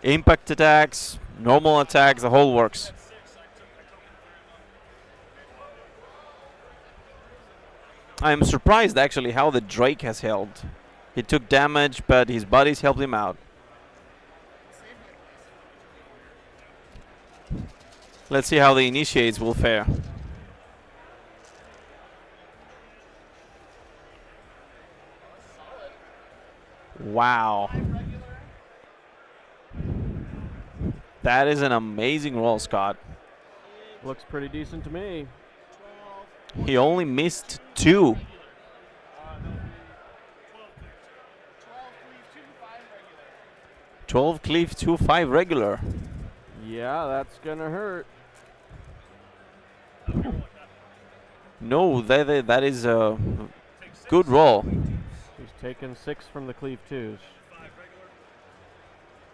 Impact attacks, normal attacks, the whole works. I'm surprised actually how the Drake has held. He took damage, but his buddies helped him out. Let's see how the initiates will fare. Wow. That is an amazing roll, Scott. Looks pretty decent to me. He only missed 2. 12 cleave 2 5 regular. Yeah, that's gonna hurt. No, that is a good roll. He's taken 6 from the cleave 2s.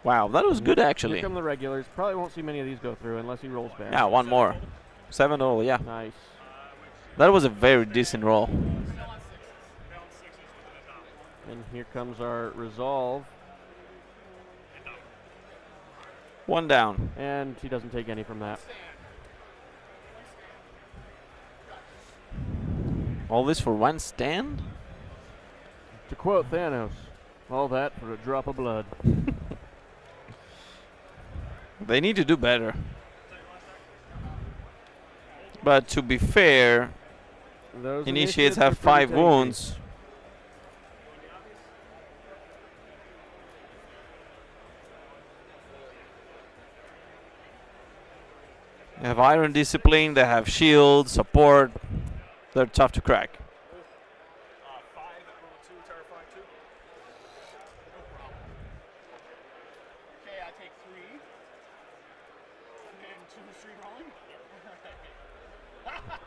Wow, that was good Here actually. come the regulars. Probably won't see many of these go through unless he rolls bad. Yeah, one more. 7 roll, yeah. Nice. That was a very decent roll. And here comes our resolve. 1 down. And he doesn't take any from that. All this for 1 stand? To quote Thanos, all that for a drop of blood. They need to do better. But to be fair, Those initiates are have pretty 5 tanky. wounds. They have Iron Discipline, they have Shield, Support. They're tough to crack. 5 roll 2, terrifying 2. No problem. Okay, I take 3. And 2 street rolling. I take 5.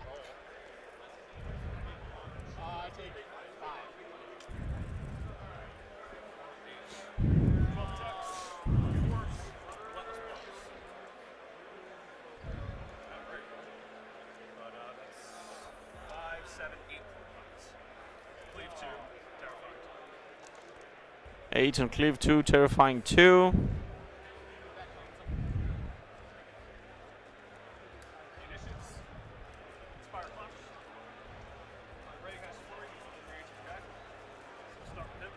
12 attacks. 4s. Relentless blows. Not great. But that's 5, 7, 8 points. Cleave 2, terrifying 8 on Cleave 2, Terrifying 2. Initiates. Inspire Clutch. Rating has flurry, he's within range of attack. So start with him.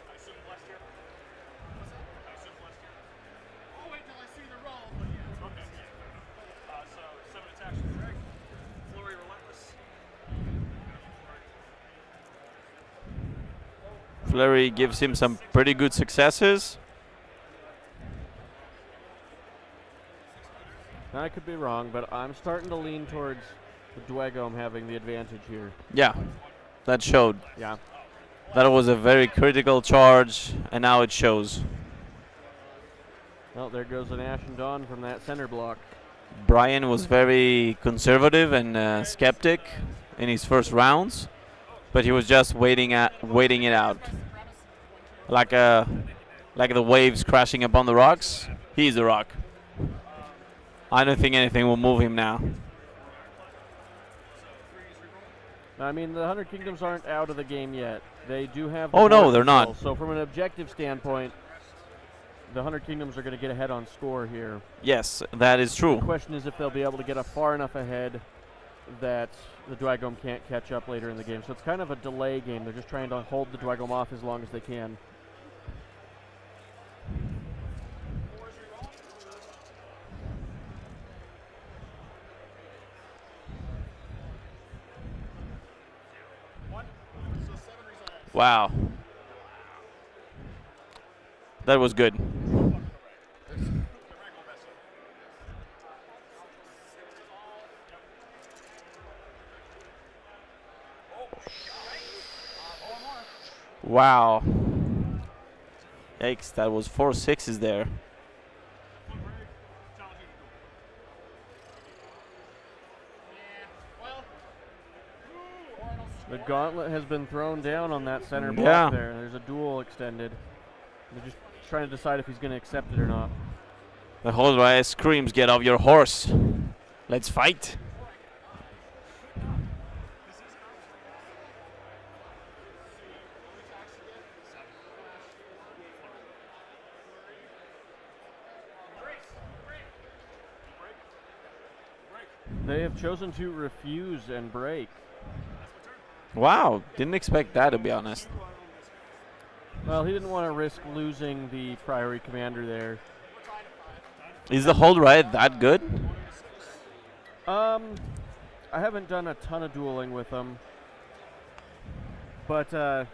I assume blessed here. I assume blessed here. Oh, wait till I see the roll. Okay. So 7 attacks with Greg. Flurry relentless. Flurry gives him some pretty good successes. I could be wrong, but I'm starting to lean towards the Dwagom having the advantage here. Yeah, that showed. Yeah. That was a very critical charge, and now it shows. Well, there goes an Ashen Dawn from that center block. Brian was very conservative and skeptic in his first rounds, but he was just waiting it out, like the waves crashing upon the rocks. He's the rock. I don't think anything will move him now. I mean, the 100 Kingdoms aren't out of the game yet. They do have. The Oh, no, board they're not. control. So from an objective standpoint, the 100 Kingdoms are going to get ahead on score here. Yes, that is The true. question is if they'll be able to get up far enough ahead that the Dwagom can't catch up later in the game. So it's kind of a delay game. They're just trying to hold the Dwagom off as long as they can. Wow. That was good. Wow. Yikes, that was 4 6s there. The gauntlet has been thrown down on that center block Yeah. there. There's a duel extended. They're just trying to decide if he's going to accept it or not. The whole riot screams, "Get off your horse. Let's fight." They have chosen to refuse and break. Wow, didn't expect that, to be honest. Well, he didn't want to risk losing the priority commander there. Is the whole riot that good? I haven't done a ton of dueling with him, but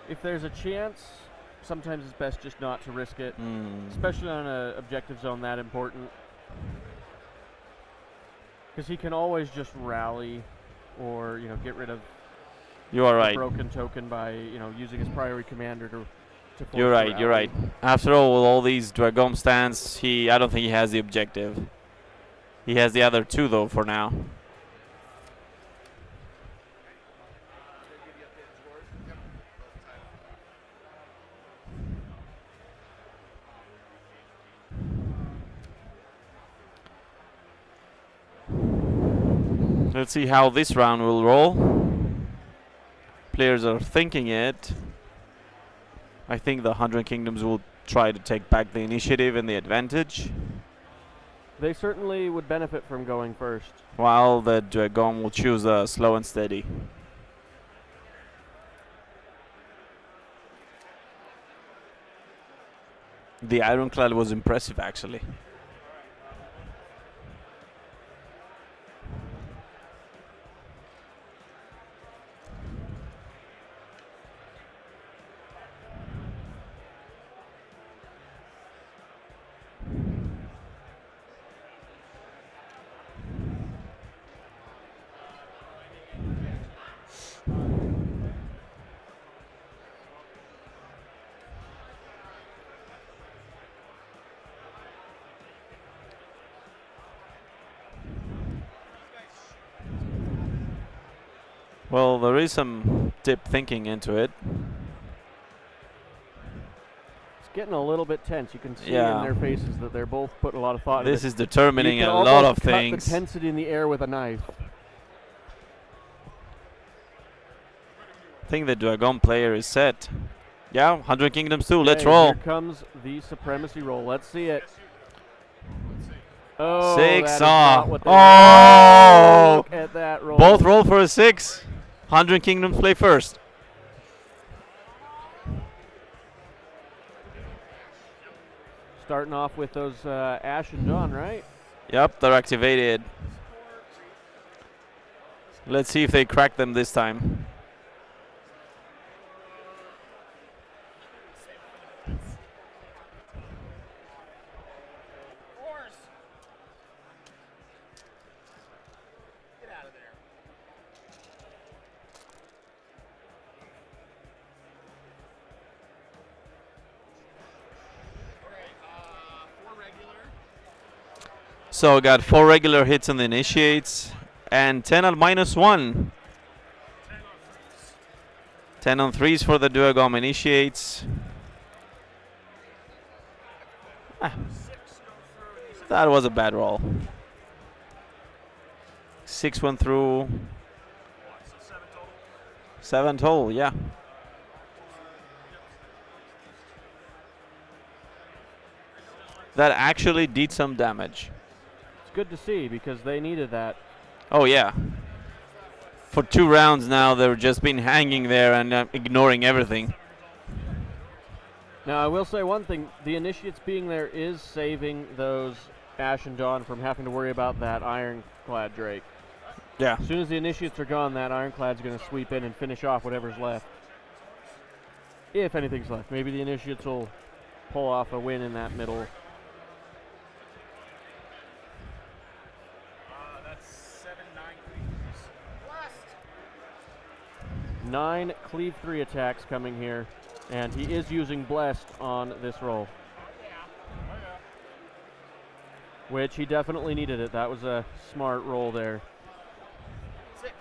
if there's a chance, sometimes it's best just not to risk it, Mm. especially on an objective zone that important. Because he can always just rally or, get rid of You are the right. broken token by, using his priority commander to force You're the right. You're rally. right. After all these Dragon stands, I don't think he has the objective. He has the other two though for now. Let's see how this round will roll. Players are thinking it. I think the 100 Kingdoms will try to take back the initiative and the advantage, They certainly would benefit from going first. while the Dragon will choose slow and steady. The Ironclad was impressive, actually. Well, there is some deep thinking into it. It's getting a little bit tense. You can see Yeah. in their faces that they're both putting a lot of thought into This it. is determining You a can lot of almost cut things. the tensity in the air with a knife. I think the Dragon player is set. Yeah, 100 Kingdoms too. Let's Okay, roll. Here comes the supremacy roll. Let's see it. Oh, Six. that is Ah. not what they Oh! Look at that roll. Both roll for a 6. 100 Kingdoms play first. Starting off with those Ash and Dawn, right? Yep, they're activated. Let's see if they crack them this time. Get out of there. Alright, 4 regular. So got 4 regular hits on the initiates and 10 on -1. 10 on 3s for the Duogam initiates. That was a bad roll. 6 went through. 7 total, yeah. That actually did some damage. It's good to see because they needed that. Oh yeah. For 2 rounds now, they've just been hanging there and ignoring everything. Now, I will say one thing. The Initiates being there is saving those Ash and Dawn from having to worry about that Ironclad Drake. Yeah. As soon as the Initiates are gone, that Ironclad's going to sweep in and finish off whatever's left. If anything's left. Maybe the Initiates will pull off a win in that middle. That's 7, 9 cleaves. Blast! 9 Cleave 3 attacks coming here. And he is using Blessed on this roll. Which he definitely needed it. That was a smart roll there. 6.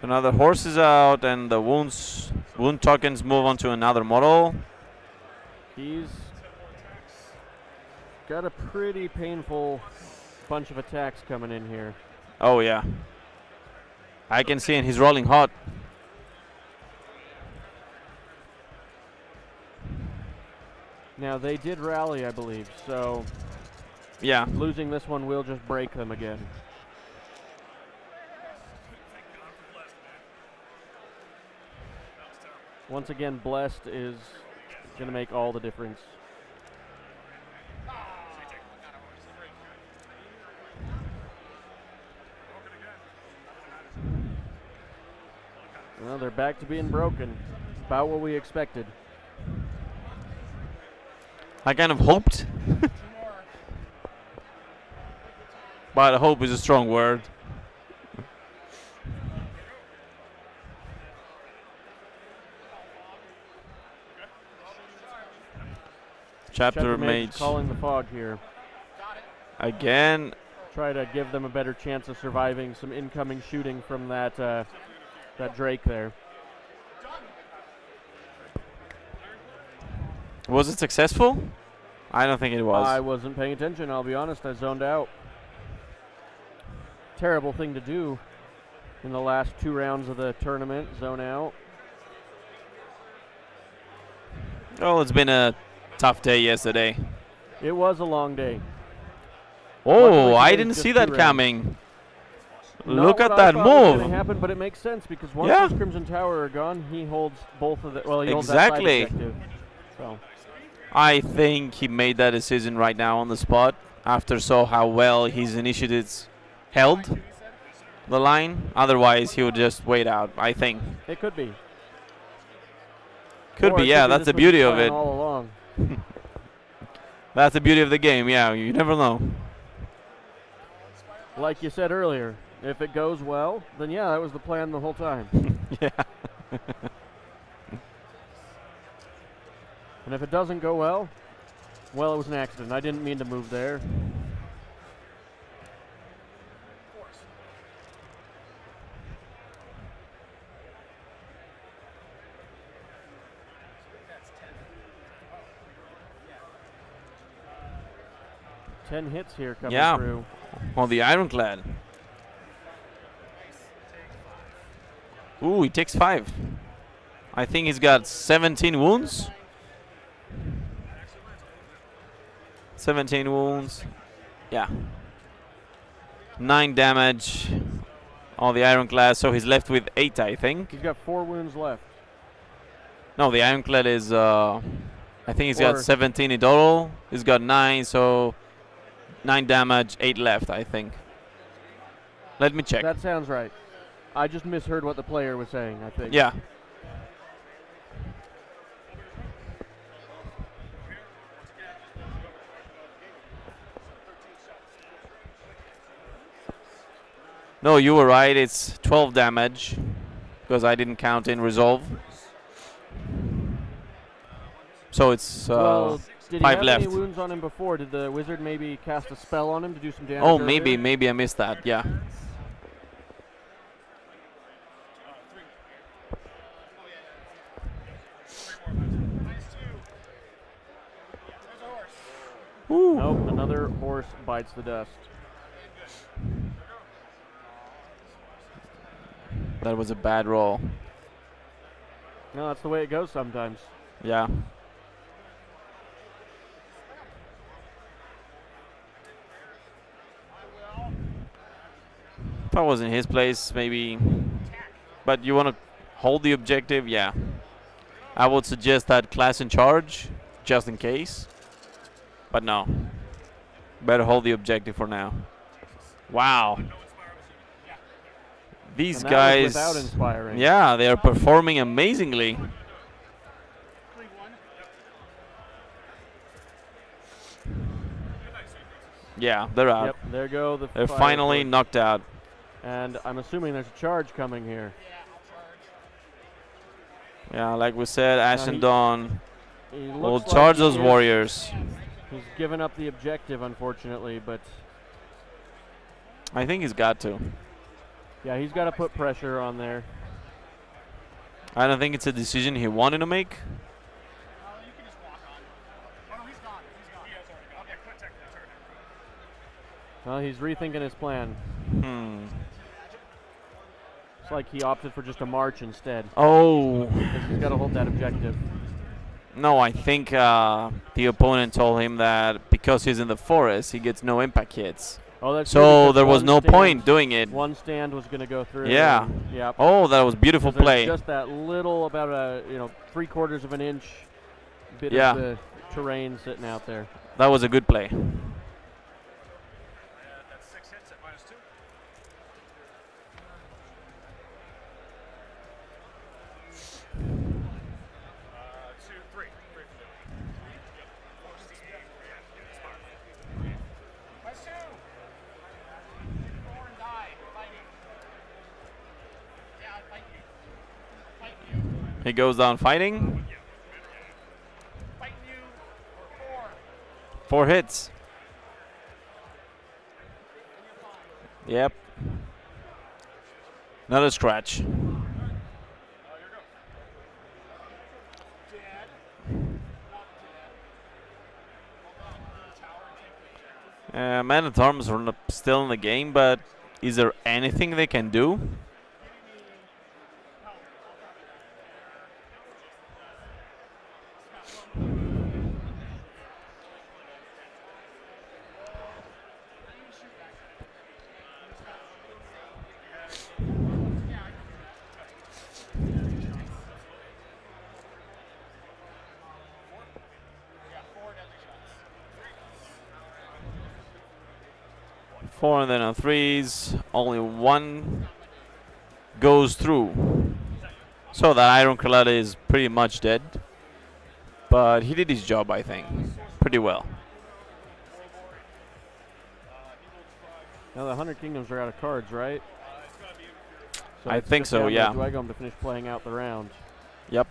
Another horse is out, and the wound tokens move on to another model. He's got a pretty painful bunch of attacks coming in here. Oh yeah. I can see, and he's rolling hot. Now, they did rally, I believe, so Yeah. losing this one will just break them again. Once again, Blessed is going to make all the difference. Well, they're back to being broken. About what we expected. I kind of hoped. But hope is a strong word. Chapter Mage calling the fog here. again. Try to give them a better chance of surviving some incoming shooting from that that Drake there. Was it successful? I don't think it was. I wasn't paying attention, I'll be honest. I zoned out. Terrible thing to do in the last 2 rounds of the tournament, zone out. Oh, it's been a tough day yesterday. It was a long day. Oh, Luckily, I today's didn't just see 2 that rounds. coming. Not Look what at I that thought was move. gonna happen, but it makes sense because once Yeah. those Crimson Tower are gone, he holds both of the. Well, he holds that side Exactly. objective. So I think he made that decision right now on the spot after saw how well his initiatives held the line. Otherwise, he would just wait out, I think. it could be. Could Or be, it yeah, be that's this the was his beauty of plan it. all along. That's the beauty of the game, yeah, you never know. Like you said earlier, if it goes well, then yeah, that was the plan the whole time. Yeah. And if it doesn't go well, it was an accident. I didn't mean to move there. Ten hits here coming Yeah. through. On the Ironclad. Ooh, he takes 5. I think he's got 17 wounds. 17 wounds. Yeah. 9 damage on the Ironclad, so he's left with 8, I think. He's got 4 wounds left. No, the Ironclad is, I think he's got Or- 17 in total. He's got 9, so 9 damage, 8 left, I think. Let me check. That sounds right. I just misheard what the player was saying, I think. Yeah. No, you were right. It's 12 damage because I didn't count in resolve. So it's Well, did he 5 have left. any wounds on him before? Did the wizard maybe cast a spell on him to do some damage? Oh, earlier? maybe I missed that. Yeah. Ooh. Nope, another horse bites the dust. That was a bad roll. No, that's the way it goes sometimes. Yeah. If I was in his place, maybe. But you want to hold the objective? Yeah. I would suggest that class in charge, just in case. But no. Better hold the objective for now. Wow. These And that was guys. without inspiring. Yeah, they are performing amazingly. Yeah, they're out. Yep, there go the They're fire finally torch. knocked out. And I'm assuming there's a charge coming here. Yeah, like we said, Ash he- and Dawn He will looks like charge he those is- warriors. He's given up the objective, unfortunately, but I think he's got to. yeah, he's got to put pressure on there. I don't think it's a decision he wanted to make. You can just walk on. Oh, no, he's gone. He's gone. He has already gone. Okay, quit technical turn. Well, he's rethinking his plan. It's like he opted for just a march instead. Oh. Because he's got to hold that objective. No, I think the opponent told him that because he's in the forest, he gets no impact hits. Oh, that's true, So because there was one no stand- point doing it. One stand was going to go through. Yeah. and- Yep. Oh, that was beautiful There's play. just that little, about a 3/4 of an inch bit Yeah. of the terrain sitting out there. That was a good play. That's 6 hits at -2. He goes down fighting. Fighting you for 4. 4 hits. Yep. Another scratch. Man at Arms are still in the game, but is there anything they can do? Four and then on threes. Only one goes through. So that Ironclad is pretty much dead. But he did his job, I think, pretty well. Now the 100 Kingdoms are out of cards, right? I it's think just so, down to yeah. Dwagom to finish playing out the round. Yep.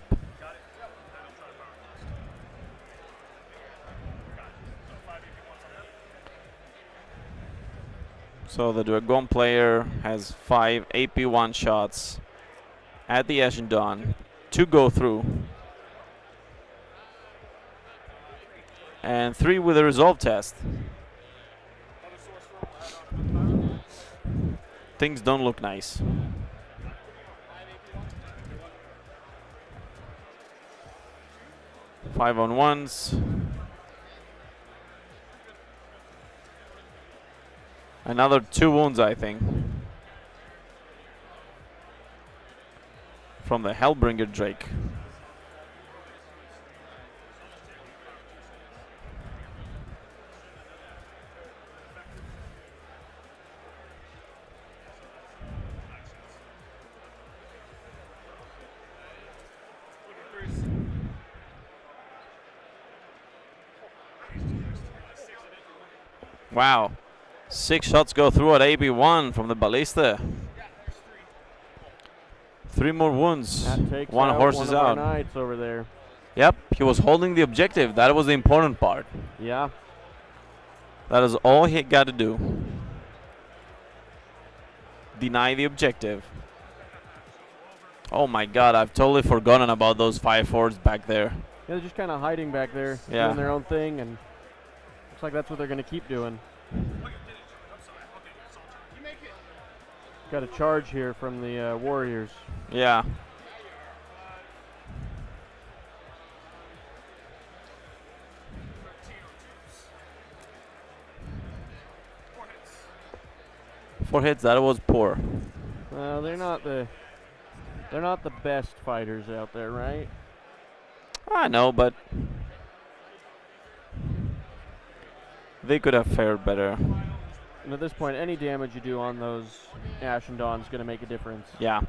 So the Dwagom player has 5 AP one shots at the Ashen Dawn to go through. And 3 with a resolve test. Things don't look nice. Five on ones. Another 2 wounds, I think, from the Hellbringer Drake. Wow. 6 shots go through at AB1 from the Ballista. 3 more wounds. That takes 1 horse one is of our out. knights over there. Yep, he was holding the objective. That was the important part. Yeah. That is all he got to do. Deny the objective. Oh my god, I've totally forgotten about those 5-4s back there. Yeah, they're just kind of hiding back there, Yeah. doing their own thing, and looks like that's what they're going to keep doing. Got a charge here from the Warriors. Yeah. Four hits, that was poor. They're not the best fighters out there, right? I know, but they could have fared better. And at this point, any damage you do on those Ashen Dawn is going to make a difference. Yeah.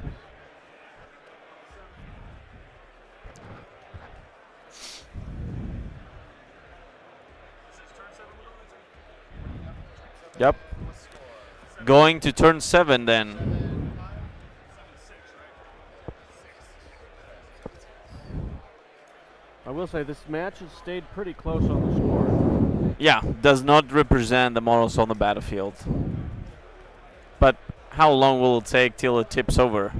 Yep. Going to turn 7 then. I will say this match has stayed pretty close on the score. Yeah, does not represent the morals on the battlefield. But how long will it take till it tips over?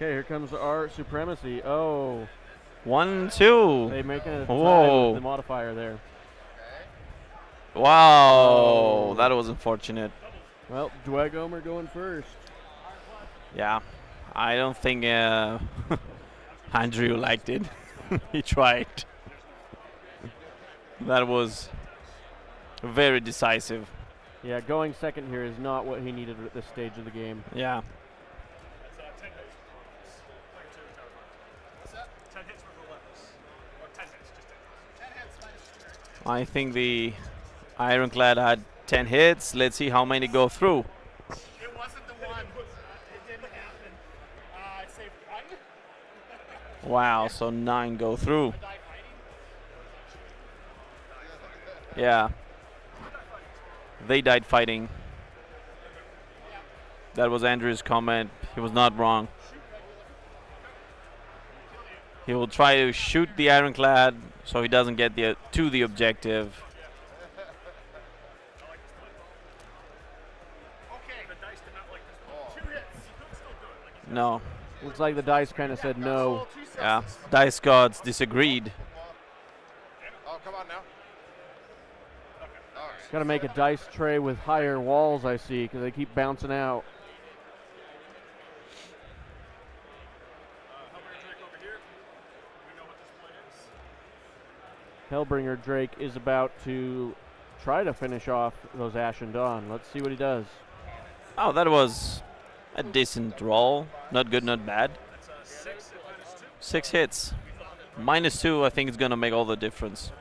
Okay, here comes our supremacy. Oh, 1-2. they making it a tie Whoa. with the modifier there. Wow, that was unfortunate. Well, Dwagom are going first. Yeah, I don't think Andrew liked it. He tried. That was very decisive. Yeah, going second here is not what he needed at this stage of the game. Yeah. 10 hits were relentless. Or 10 hits, just 10 hits. I think the Ironclad had 10 hits. Let's see how many go through. It wasn't the one. It didn't happen. I saved one. Wow, so 9 go through. Die fighting. Yeah. They died fighting. That was Andrew's comment. He was not wrong. He will try to shoot the Ironclad so he doesn't get to the objective. Okay. The dice did not like this. 2 hits. You could still do it. Like he's No. Looks like the dice kind of said no. Yeah. Dice gods disagreed. Oh, come on now. Got to make a dice tray with higher walls, I see, because they keep bouncing out. Hellbringer Drake over here. We know what this play is. Hellbringer Drake is about to try to finish off those Ashen Dawn. Let's see what he does. Oh, that was a decent roll. Not good, not bad. That's 6 at -2. 6 hits. -2, I think it's going to make all the difference.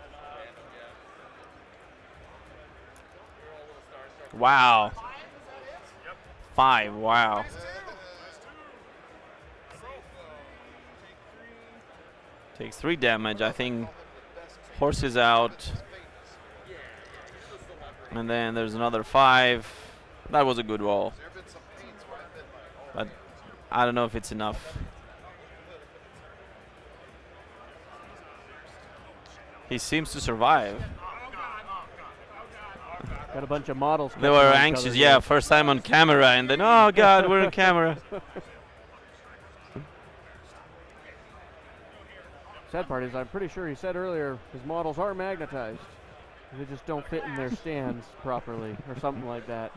Wow. 5, wow. Takes 3 damage. I think horse is out. And then there's another 5. That was a good roll. But I don't know if it's enough. He seems to survive. Got a bunch of models. They were anxious, yeah, first time on camera, and then, oh god, we're on camera. Sad part is, I'm pretty sure he said earlier his models are magnetized. They just don't fit in their stands properly, or something like that.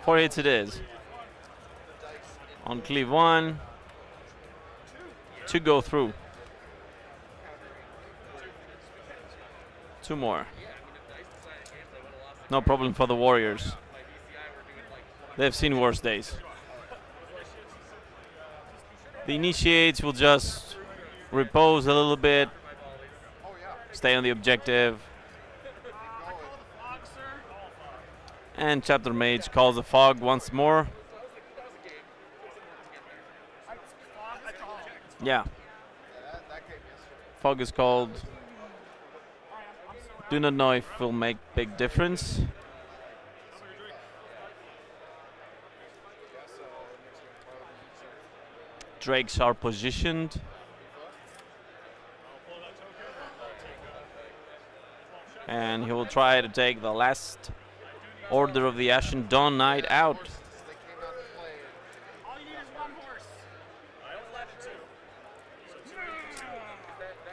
Four hits it is. On cleave 1. 2 go through. 2 more. No problem for the Warriors. They've seen worse days. The initiates will just repose a little bit, stay on the objective. And Chapter Mage calls the fog once more. Yeah. Fog is called. Do not know if it will make big difference. Drakes are positioned. And he will try to take the last Order of the Ashen Dawn Knight out. All you need is 1 horse. I only landed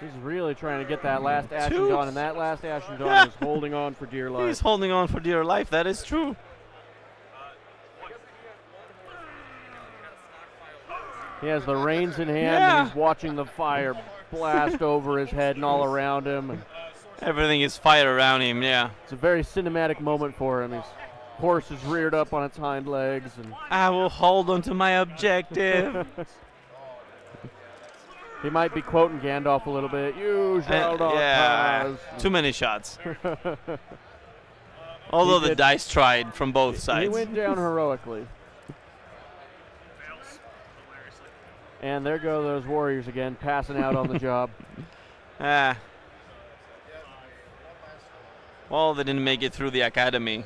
2. He's really trying to get that last Ashen 2? Dawn, and that last Ashen Dawn is holding on for dear life. He's holding on for dear life, that is true. He has the reins in hand, Yeah. and he's watching the fire blast over his head and all around him. And Everything is fire around him, yeah. it's a very cinematic moment for him. His horse is reared up on its hind legs, and I will hold on to my objective. he might be quoting Gandalf a little bit. You shall not Yeah, pass. too many shots. Although the did- dice tried from both He sides. went down heroically. Fails hilariously. And there go those Warriors again, passing out on the job. Ah. Well, they didn't make it through the academy.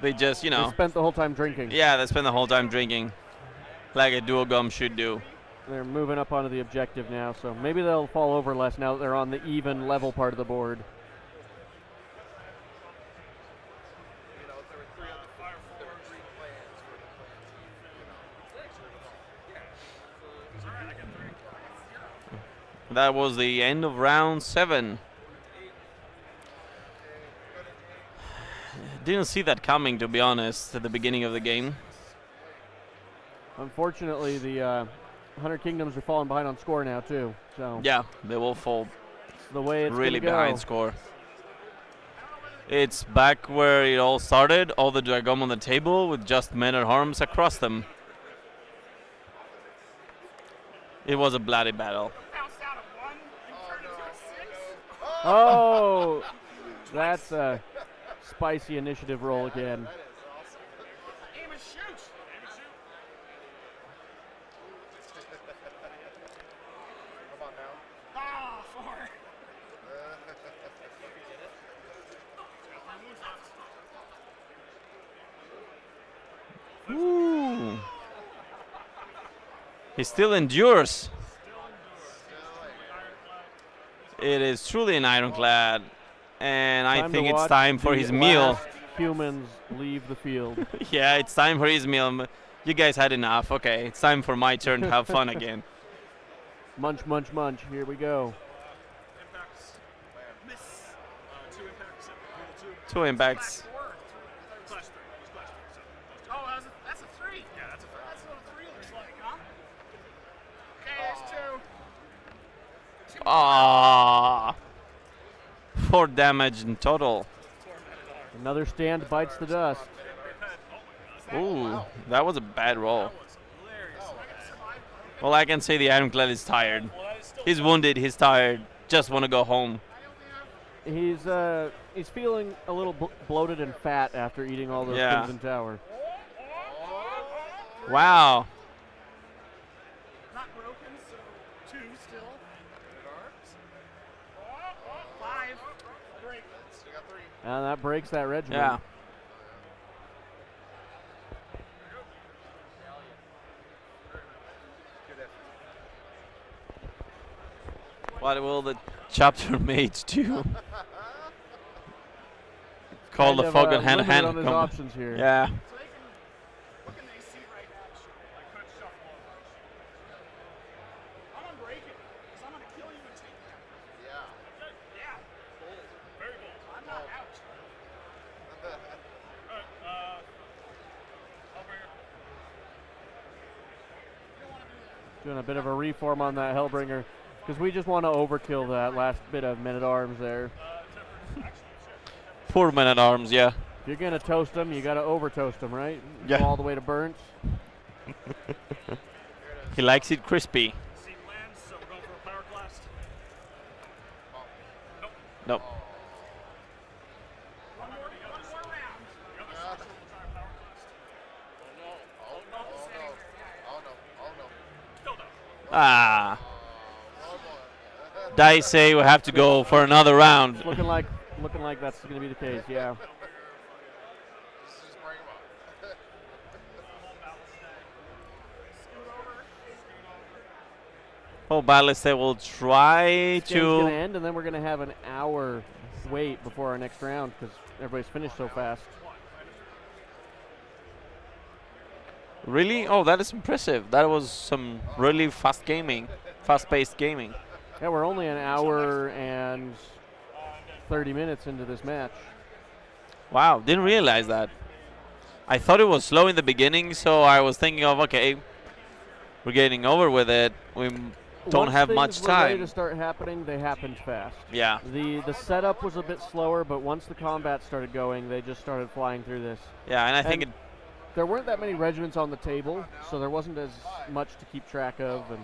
They just, They know. spent the whole time drinking. Yeah, they spend the whole time drinking. Like a duogum should do. They're moving up onto the objective now, so maybe they'll fall over less now that they're on the even level part of the board. Alright, I That was the end of round 7. Didn't see that coming, to be honest, at the beginning of the game. Unfortunately, the 100 Kingdoms are falling behind on score now too. So Yeah, they will fall the way it's really gonna behind go. score. It's back where it all started, all the Dragon on the table with just men-at-arms across them. It was a bloody battle. Oh, that's a spicy initiative roll again. Aim and shoot. Come on now. Ah, 4. Ooh. He still endures. It is truly an ironclad, and I Time to think it's watch time for the his meal. last humans leave the field. Yeah, it's time for his meal. You guys had enough. Okay, it's time for my turn to have fun again. Munch, munch, munch. Here we go. Impacts. Miss. 2 impacts. Roll 2. 2 impacts. Clash 3. Use clash 3. So, oh, that's a 3. Yeah, that's a 3. That's what a 3 looks like, huh? Okay, there's 2. Ah, 4 damage in total. Another stand bites the dust. Ooh, that was a bad roll. Well, I can say the ironclad is tired. He's wounded. He's tired. Just want to go home. He's feeling a little bloated and fat after eating all those Yeah. things in tower. Wow. Not broken, so 2 still. 5. Break. Still got 3. And that breaks that regiment. Yeah. What will the chapter mates do? Call the Kind of, fog and limited hand on his combat. options here. Yeah. So they can, what can they see right now? I could shuffle over. I'm gonna break it, because I'm gonna kill you and take that. Yeah. Yeah. Bold. Very bold. I'm not out. Alright, Hellbringer. You don't want to do that. Doing a bit of a reform on that Hellbringer because we just want to overkill that last bit of men-at-arms there. Poor men-at-arms, yeah. If you're going to toast them, you got to over-toast them, right? Yeah. Go all the way to burnt. He likes it crispy. Seat lands, so we're going for a power blast. Nope. One more round. The other side will try a power blast. Oh no. Oh no. Oh no. Still no. Ah. One more. Dice say we have to go for another round. It's looking like that's going to be the case, yeah. Just bring him up. Oh, Ballista will try Game's going to to. end, and then we're going to have an hour wait before our next round because everybody's finished so fast. Really? Oh, that is impressive. That was some really fast-paced gaming. Yeah, we're only an hour and 30 minutes into this match. Wow, didn't realize that. I thought it was slow in the beginning, so I was thinking of, okay, we're getting over with it. We don't Once have things much were ready time. to start happening, they happened fast. Yeah. The setup was a bit slower, but once the combat started going, they just started flying through this. Yeah, and I think And there weren't that many regiments on the table, so there wasn't as much to keep track of, and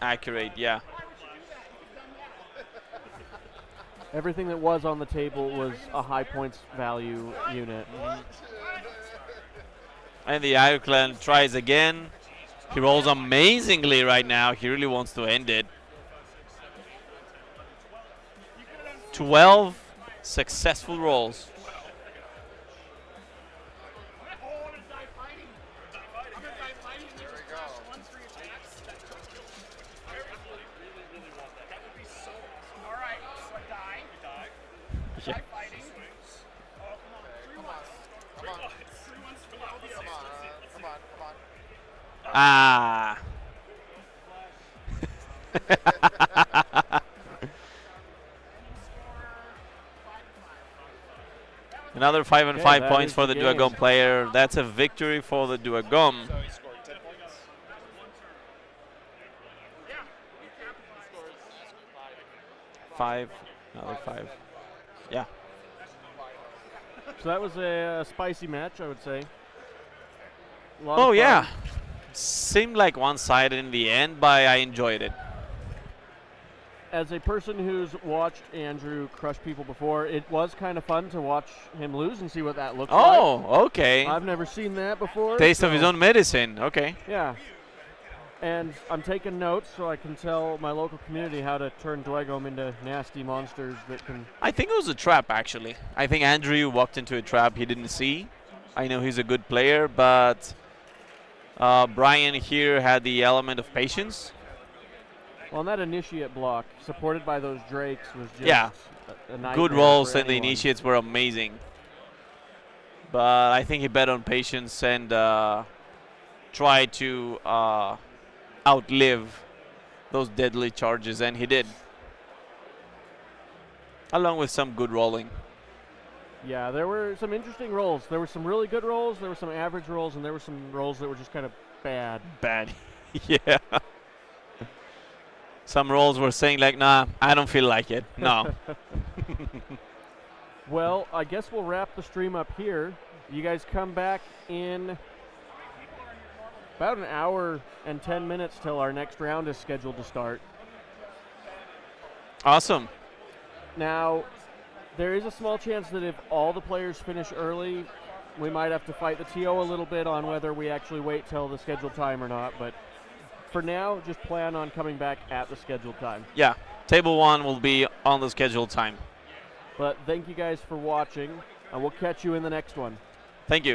accurate, yeah. everything that was on the table was a high points value unit. And the Ironclad tries again. He rolls amazingly right now. He really wants to end it. 12 successful rolls. Yeah. Come on. Ah. Another 5 and Okay, 5 that points is for the the game. Duagom player. That's a victory for the Duagom. So he scored 10 points. 5, another 5. Yeah. So that was a spicy match, I would say. Lot Oh of yeah. fun. Seemed like one-sided in the end, but I enjoyed it. As a person who's watched Andrew crush people before, it was kind of fun to watch him lose and see what that looks like. Oh, okay. I've never seen that before. Taste of his so- own medicine. Okay. Yeah. And I'm taking notes so I can tell my local community how to turn Duagom into nasty monsters that can. I think it was a trap, actually. I think Andrew walked into a trap he didn't see. I know he's a good player, but Brian here had the element of patience. Well, and that initiate block, supported by those Drakes, was just Yeah. a nightmare Good rolls for and the anyone. initiates were amazing. But I think he bet on patience and tried to outlive those deadly charges, and he did. Along with some good rolling. Yeah, there were some interesting rolls. There were some really good rolls, there were some average rolls, and there were some rolls that were just kind of bad. Bad. Yeah. Some rolls were saying like, nah, I don't feel like it. No. Well, I guess we'll wrap the stream up here. You guys come back in about an hour and 10 minutes till our next round is scheduled to start. Awesome. Now, there is a small chance that if all the players finish early, we might have to fight the TO a little bit on whether we actually wait till the scheduled time or not. But for now, just plan on coming back at the scheduled time. Yeah. Table 1 will be on the scheduled time. But thank you guys for watching, and we'll catch you in the next one. Thank you.